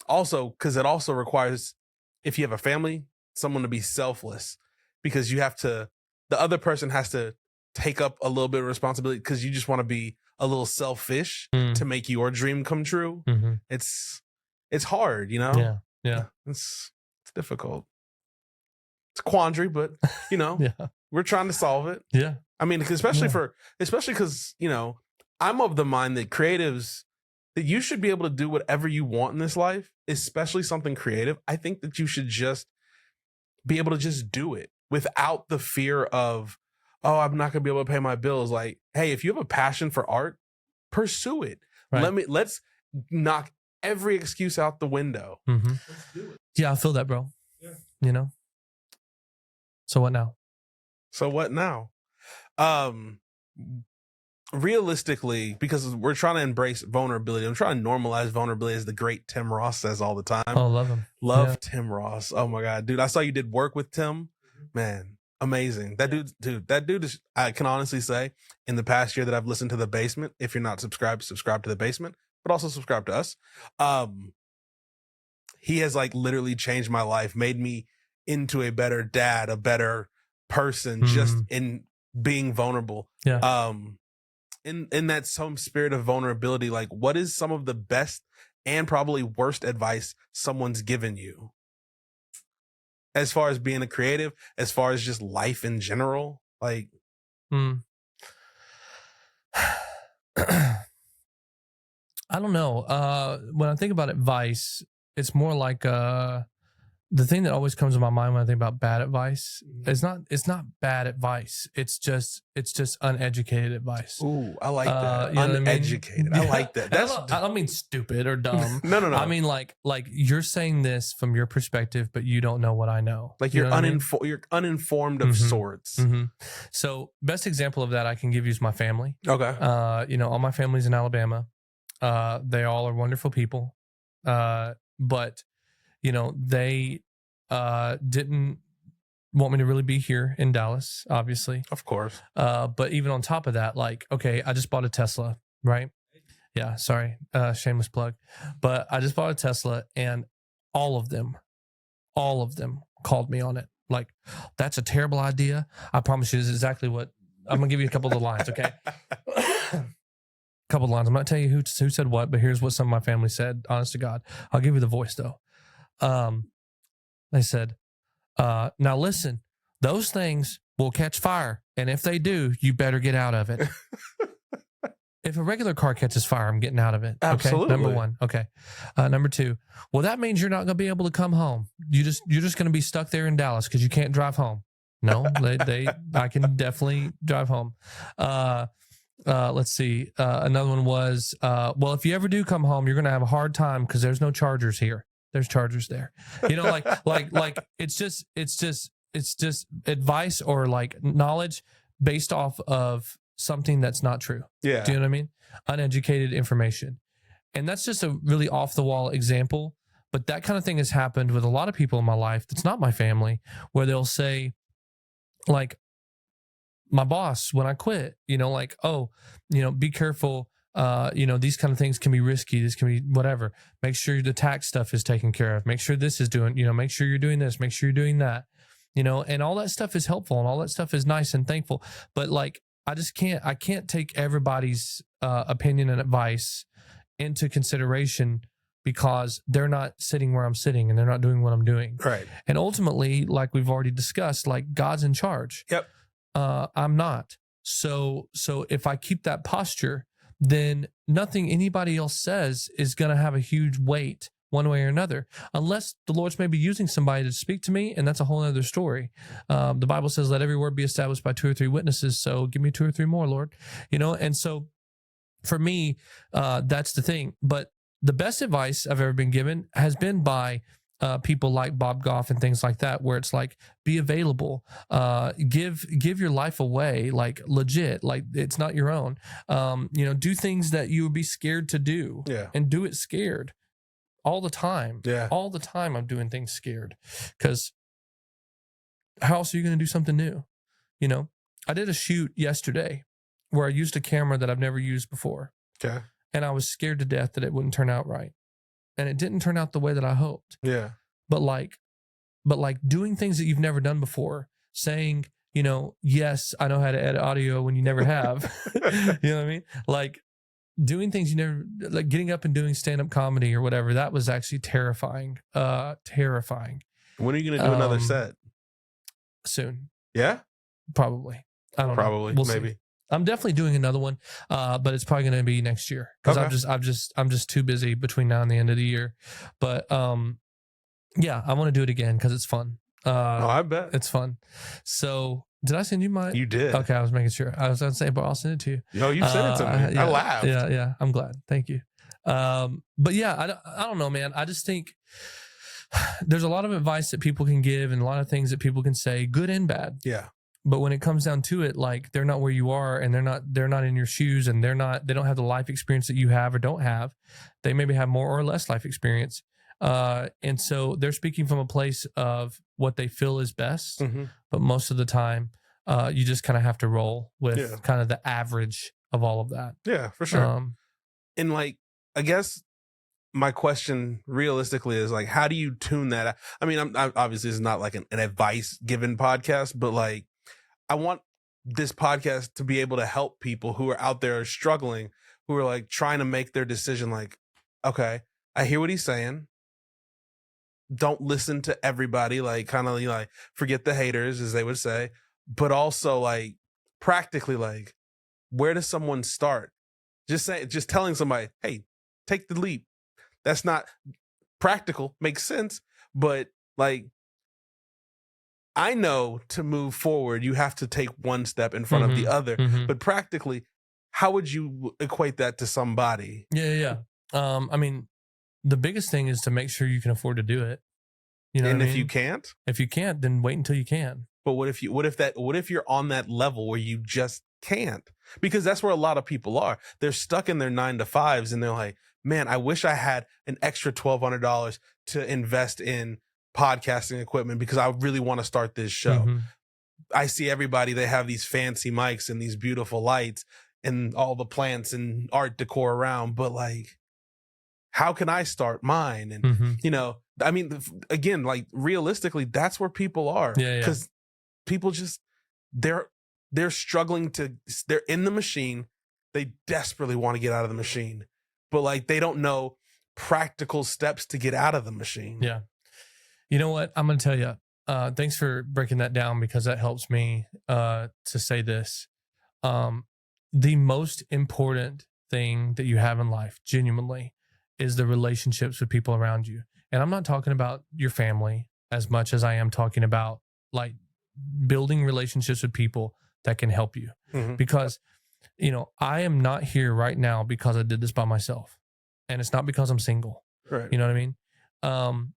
also, because it also requires, if you have a family, someone to be selfless, because the other person has to take up a little bit of responsibility, because you just want to be a little selfish to make your dream come true. It's hard, you know? Yeah. It's difficult. It's a quandary, but you know, we're trying to solve it. Yeah. I mean, especially because, you know, I'm of the mind that creatives, that you should be able to do whatever you want in this life, especially something creative. I think that you should just be able to just do it without the fear of, oh, I'm not going to be able to pay my bills. Like, hey, if you have a passion for art, pursue it. Right. Let's knock every excuse out the window. Let's do it. Yeah, I feel that, bro. Yeah. You know? So what now? Realistically, because we're trying to embrace vulnerability, I'm trying to normalize vulnerability, as the great Tim Ross says all the time. Oh, love him. Tim Ross. Oh my God, dude. I saw you did work with Tim, man. Amazing. That dude is, I can honestly say, in the past year that I've listened to The Basement, if you're not subscribed, subscribe to The Basement, but also subscribe to us. He has like literally changed my life, made me into a better dad, a better person, just in being vulnerable. Yeah. In that some spirit of vulnerability, like, what is some of the best and probably worst advice someone's given you, as far as being a creative, as far as just life in general? Like, I don't know. When I think about advice, it's more like the thing that always comes to my mind when I think about bad advice, it's not bad advice. It's just uneducated advice. Ooh, I like that. Uneducated. I like that. I don't mean stupid or dumb. No. I mean like you're saying this from your perspective, but you don't know what I know. Like you're uninformed of sorts. So best example of that I can give you is my family. Okay. You know, all my family's in Alabama. They all are wonderful people. But you know, they didn't want me to really be here in Dallas, obviously. Of course. But even on top of that, like, okay, I just bought a Tesla, right? Yeah, sorry, shameless plug. But I just bought a Tesla, and all of them called me on it. Like, that's a terrible idea. I promise you, this is exactly what I'm gonna give you a couple of the lines, okay? Couple of lines. I'm not telling you who said what, but here's what some of my family said. Honest to God, I'll give you the voice though. They said, now listen, those things will catch fire. And if they do, you better get out of it. If a regular car catches fire, I'm getting out of it. Absolutely. Okay? Number one. Okay. Number two, well, that means you're not going to be able to come home. You're just going to be stuck there in Dallas because you can't drive home. No, I can definitely drive home. Let's see. Another one was, well, if you ever do come home, you're going to have a hard time because there's no chargers here. There's chargers there. You know, like it's just advice or like knowledge based off of something that's not true. Yeah. Do you know what I mean? Uneducated information. And that's just a really off the wall example. But that kind of thing has happened with a lot of people in my life that's not my family, where they'll say, like, my boss, when I quit, you know, like, oh, you know, be careful. You know, these kind of things can be risky. This can be whatever. Make sure the tax stuff is taken care of. Make sure this is doing, you know, make sure you're doing this. Make sure you're doing that, you know, and all that stuff is helpful and all that stuff is nice and thankful. But like, I can't take everybody's opinion and advice into consideration because they're not sitting where I'm sitting and they're not doing what I'm doing. Right. And ultimately, like we've already discussed, like God's in charge. Yep. I'm not. So if I keep that posture, then nothing anybody else says is going to have a huge weight one way or another, unless the Lord's maybe using somebody to speak to me. And that's a whole other story. The Bible says, let every word be established by 2 or 3 witnesses. So give me 2 or 3 more, Lord, and so for me, that's the thing. But the best advice I've ever been given has been by people like Bob Goff and things like that, where it's like, be available, give your life away, like legit, like it's not your own. Do things that you would be scared to do, and do it scared all the time. Yeah, all the time I'm doing things scared, because how else are you going to do something new? I did a shoot yesterday where I used a camera that I've never used before. Okay. And I was scared to death that it wouldn't turn out right. And it didn't turn out the way that I hoped. Yeah. But like doing things that you've never done before, saying, yes, I know how to edit audio when you never have. You know what I mean? Like doing things you never, like getting up and doing stand-up comedy or whatever, that was actually terrifying. Terrifying. When are you going to do another set? Soon. Yeah? Probably. I don't know. Probably. We'll maybe. See. I'm definitely doing another one, but it's probably going to be next year, because I'm just too busy between now and the end of the year. But yeah, I want to do it again because it's fun. I bet it's fun. So did I send you my? You did. Okay, I was making sure. I was going to say, but I'll send it to you. No, you sent it to me. Yeah, I laughed. Yeah. I'm glad. Thank you. But yeah, I don't know, man. I just think there's a lot of advice that people can give and a lot of things that people can say, good and bad. Yeah. But when it comes down to it, like they're not where you are, and they're not in your shoes, and they don't have the life experience that you have or don't have. They maybe have more or less life experience. And so they're speaking from a place of what they feel is best. Mm-hmm. But most of the time, you just kind of have to roll with kind of the average of all of that. Yeah, for sure. And like, I guess my question realistically is like, how do you tune that? I mean, I'm obviously it's not like an advice given podcast, but like, I want this podcast to be able to help people who are out there struggling, who are like trying to make their decision. Like, okay, I hear what he's saying. Don't listen to everybody. Like, kind of like forget the haters, as they would say. But also, like, practically, like, where does someone start? Just telling somebody, hey, take the leap. That's not practical. Makes sense, but like, I know to move forward, you have to take one step in front of the other. Mm-hmm. But practically, how would you equate that to somebody? Yeah. I mean, the biggest thing is to make sure you can afford to do it. And if you can't? If you can't, then wait until you can. But what if you're on that level where you just can't? Because that's where a lot of people are. They're stuck in their 9-to-5s and they're like, man, I wish I had an extra $1,200 to invest in podcasting equipment because I really want to start this show. Mm-hmm. I see everybody, they have these fancy mics and these beautiful lights and all the plants and art decor around, but like, how can I start mine? And I mean, again, like realistically, that's where people are. Because people just they're struggling they're in the machine, they desperately want to get out of the machine, but like they don't know practical steps to get out of the machine. Yeah. You know what? I'm going to tell you, thanks for breaking that down, because that helps me to say this. The most important thing that you have in life, genuinely, is the relationships with people around you. And I'm not talking about your family as much as I am talking about like building relationships with people that can help you. Mm-hmm. Because, I am not here right now because I did this by myself. And it's not because I'm single. Right. You know what I mean?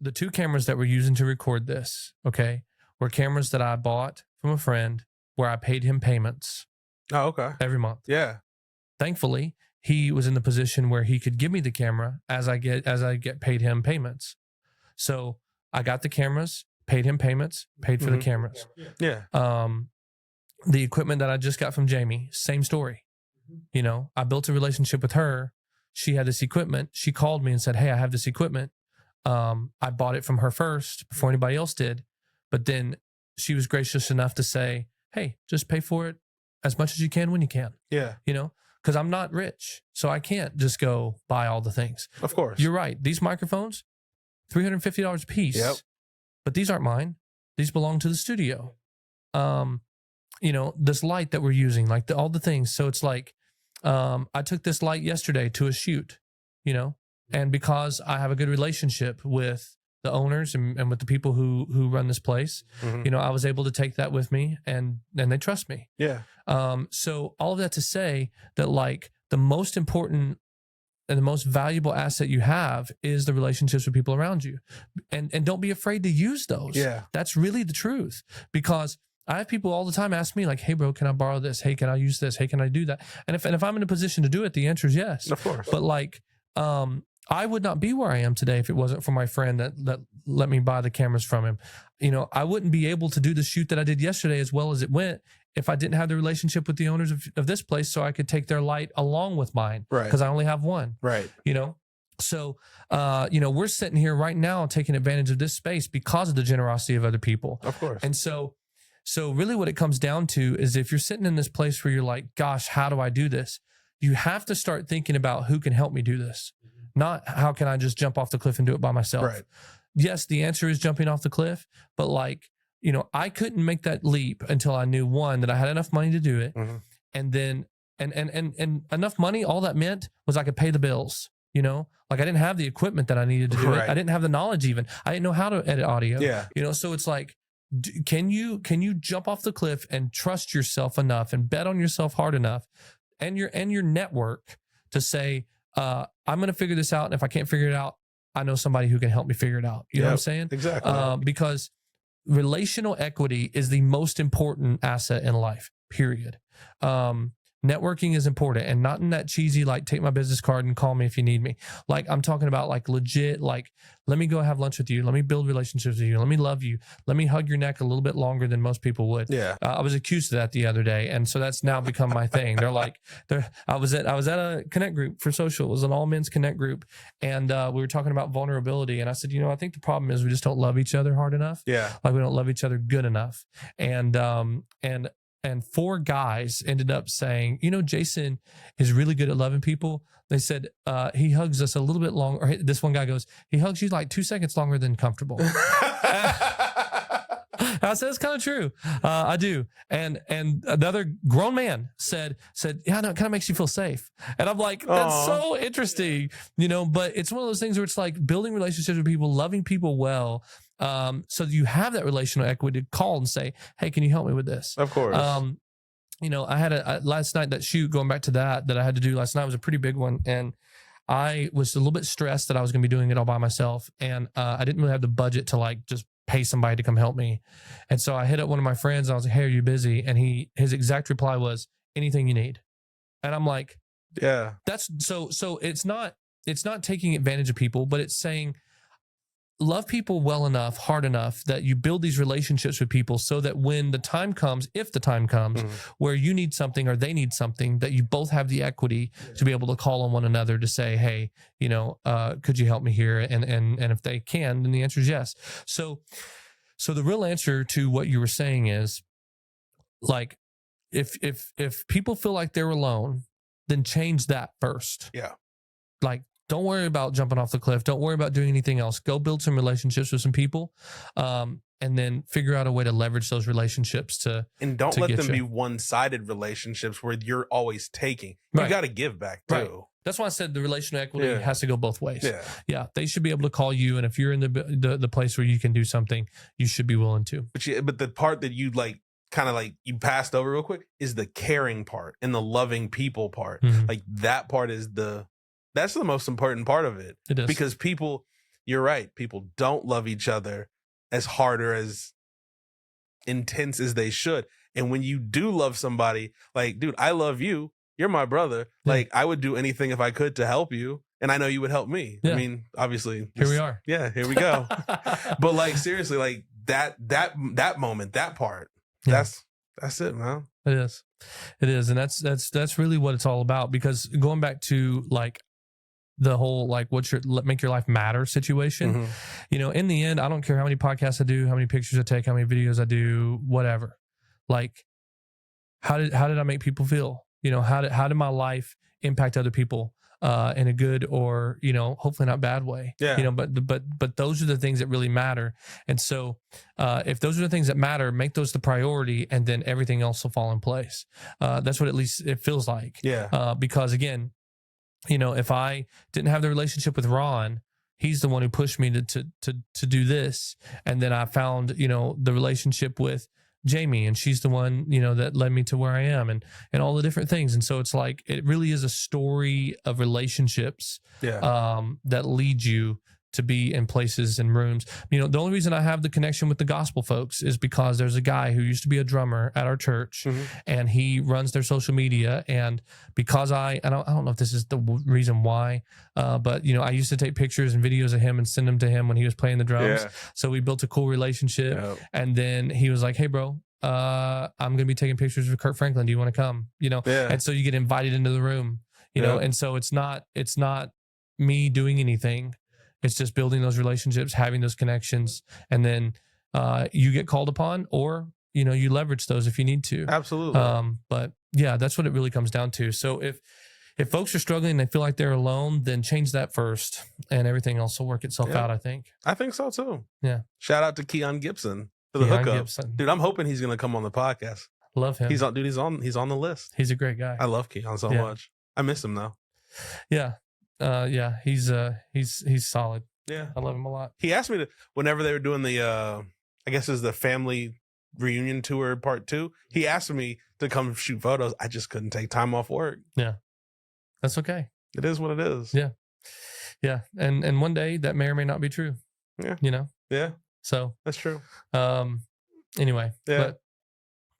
The 2 cameras that we're using to record this, okay, were cameras that I bought from a friend where I paid him payments. Oh, okay. Every month. Yeah. Thankfully, he was in the position where he could give me the camera as I get paid him payments. So I got the cameras, paid him payments, paid for the cameras. Yeah. The equipment that I just got from Jamie, same story. I built a relationship with her. She had this equipment. She called me and said, hey, I have this equipment. I bought it from her first before anybody else did. But then she was gracious enough to say, hey, just pay for it as much as you can when you can. Yeah. because I'm not rich. So I can't just go buy all the things. Of course. You're right. These microphones, $350 a piece. Yep. But these aren't mine. These belong to the studio. This light that we're using, like all the things. So it's like, I took this light yesterday to a shoot, and because I have a good relationship with the owners and with the people who run this place, I was able to take that with me, and they trust me. Yeah. So all of that to say that, like, the most important and the most valuable asset you have is the relationships with people around you, and don't be afraid to use those. Yeah. That's really the truth, because I have people all the time ask me, like, hey bro, can I borrow this? Hey, can I use this? Hey, can I do that? And if I'm in a position to do it, the answer is yes. Of course. But like, I would not be where I am today if it wasn't for my friend that let me buy the cameras from him. I wouldn't be able to do the shoot that I did yesterday as well as it went if I didn't have the relationship with the owners of this place, so I could take their light along with mine. Right. Because I only have one. Right. So, we're sitting here right now taking advantage of this space because of the generosity of other people. Of course. And so really what it comes down to is, if you're sitting in this place where you're like, gosh, how do I do this? You have to start thinking about who can help me do this. Not how can I just jump off the cliff and do it by myself. Right. Yes, the answer is jumping off the cliff, but like, I couldn't make that leap until I knew, one, that I had enough money to do it. And then, and enough money, all that meant was I could pay the bills, like I didn't have the equipment that I needed to do it. I didn't have the knowledge even. I didn't know how to edit audio. Yeah. So it's like, can you jump off the cliff and trust yourself enough and bet on yourself hard enough and your network to say, I'm going to figure this out. And if I can't figure it out, I know somebody who can help me figure it out. You know what I'm saying? Exactly. Because relational equity is the most important asset in life, period. Networking is important, and not in that cheesy, like, take my business card and call me if you need me. Like, I'm talking about like legit, like, let me go have lunch with you. Let me build relationships with you. Let me love you. Let me hug your neck a little bit longer than most people would. Yeah. I was accused of that the other day. And so that's now become my thing. I was at a connect group for social. It was an all men's connect group. And we were talking about vulnerability. And I said, I think the problem is we just don't love each other hard enough. Yeah. Like, we don't love each other good enough. And 4 guys ended up saying, Jason is really good at loving people. They said, he hugs us a little bit longer. Or this one guy goes, he hugs you like 2 seconds longer than comfortable. I said, it's kind of true. I do. And another grown man said, yeah, no, it kind of makes you feel safe. And I'm like, that's so interesting, but it's one of those things where it's like building relationships with people, loving people well. So you have that relational equity to call and say, hey, can you help me with this? Of course. I had last night, that shoot, going back to that I had to do last night, was a pretty big one. And I was a little bit stressed that I was going to be doing it all by myself. And I didn't really have the budget to like just pay somebody to come help me. And so I hit up one of my friends and I was like, hey, are you busy? And his exact reply was, anything you need. And I'm like, yeah, that's so it's not taking advantage of people, but it's saying, love people well enough, hard enough that you build these relationships with people so that when the time comes, if the time comes, where you need something or they need something, that you both have the equity to be able to call on one another to say, hey, could you help me here? And if they can, then the answer is yes. So the real answer to what you were saying is, like, if people feel like they're alone, then change that first. Yeah. Like, don't worry about jumping off the cliff. Don't worry about doing anything else. Go build some relationships with some people, and then figure out a way to leverage those relationships and don't let them be one-sided relationships where you're always taking. You got to give back too. Right. That's why I said the relational equity has to go both ways. Yeah. They should be able to call you, and if you're in the place where you can do something, you should be willing to. But the part that you you passed over real quick is the caring part and the loving people part. Like, that part is that's the most important part of it. It is. Because you're right, people don't love each other as hard or as intense as they should. And when you do love somebody, like, dude, I love you. You're my brother. Yeah. Like, I would do anything if I could to help you. And I know you would help me. Yeah. I mean, obviously. Here we are. Yeah, here we go. But like, seriously, like that moment, that part, that's it, man. It is. And that's really what it's all about. Because going back to like, the whole, like, make your life matter situation. In the end, I don't care how many podcasts I do, how many pictures I take, how many videos I do, whatever. Like, how did I make people feel? how did my life impact other people in a good or, hopefully not bad way. Yeah. But those are the things that really matter. And so if those are the things that matter, make those the priority, and then everything else will fall in place. That's what at least it feels like. Yeah. Because again, if I didn't have the relationship with Ron, he's the one who pushed me to do this. And then I found, the relationship with Jamie, and she's the one, that led me to where I am, and all the different things. And so it's like, it really is a story of relationships that lead you to be in places and rooms. The only reason I have the connection with the gospel folks is because there's a guy who used to be a drummer at our church, and he runs their social media. And because I don't know if this is the reason why, but I used to take pictures and videos of him and send them to him when he was playing the drums. Yeah. So we built a cool relationship. Yep. And then he was like, "Hey bro, I'm going to be taking pictures of Kurt Franklin. Do you want to come?" And so you get invited into the room, know, and so it's not me doing anything. It's just building those relationships, having those connections, and then you get called upon, or you leverage those if you need to. Absolutely. But yeah, that's what it really comes down to. So if folks are struggling and they feel like they're alone, then change that first, and everything else will work itself out. I think so too. Yeah. Shout out to Keon Gibson for the hookup, dude. I'm hoping he's gonna come on the podcast. Love him. He's on the list. He's a great guy. I love Keon so much. I miss him though. Yeah. He's solid. Yeah. I love him a lot. He asked me to, whenever they were doing the I guess it's the family reunion tour part 2, he asked me to come shoot photos. I just couldn't take time off work. Yeah. That's okay. It is what it is. Yeah. Yeah. And one day that may or may not be true. Yeah. Yeah. So that's true. Anyway. Yeah. But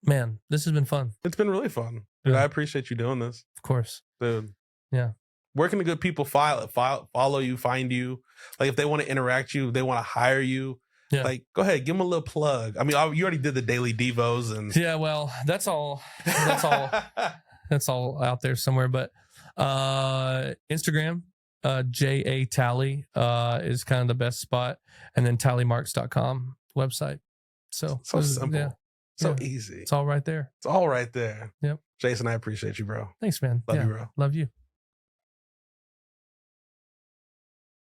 man, this has been fun. It's been really fun. Dude, I appreciate you doing this. Of course. Dude. Yeah. Where can the good people follow you, find you? Like if they want to interact you, they want to hire you. Yeah. Like, go ahead, give them a little plug. I mean, you already did the daily devos and well, that's all out there somewhere. But Instagram, JA Talley is kind of the best spot, and then tallymarks.com website. So simple. Yeah. So easy. It's all right there. It's all right there. Yep. Jason, I appreciate you, bro. Thanks, man. Love you, bro. Love you.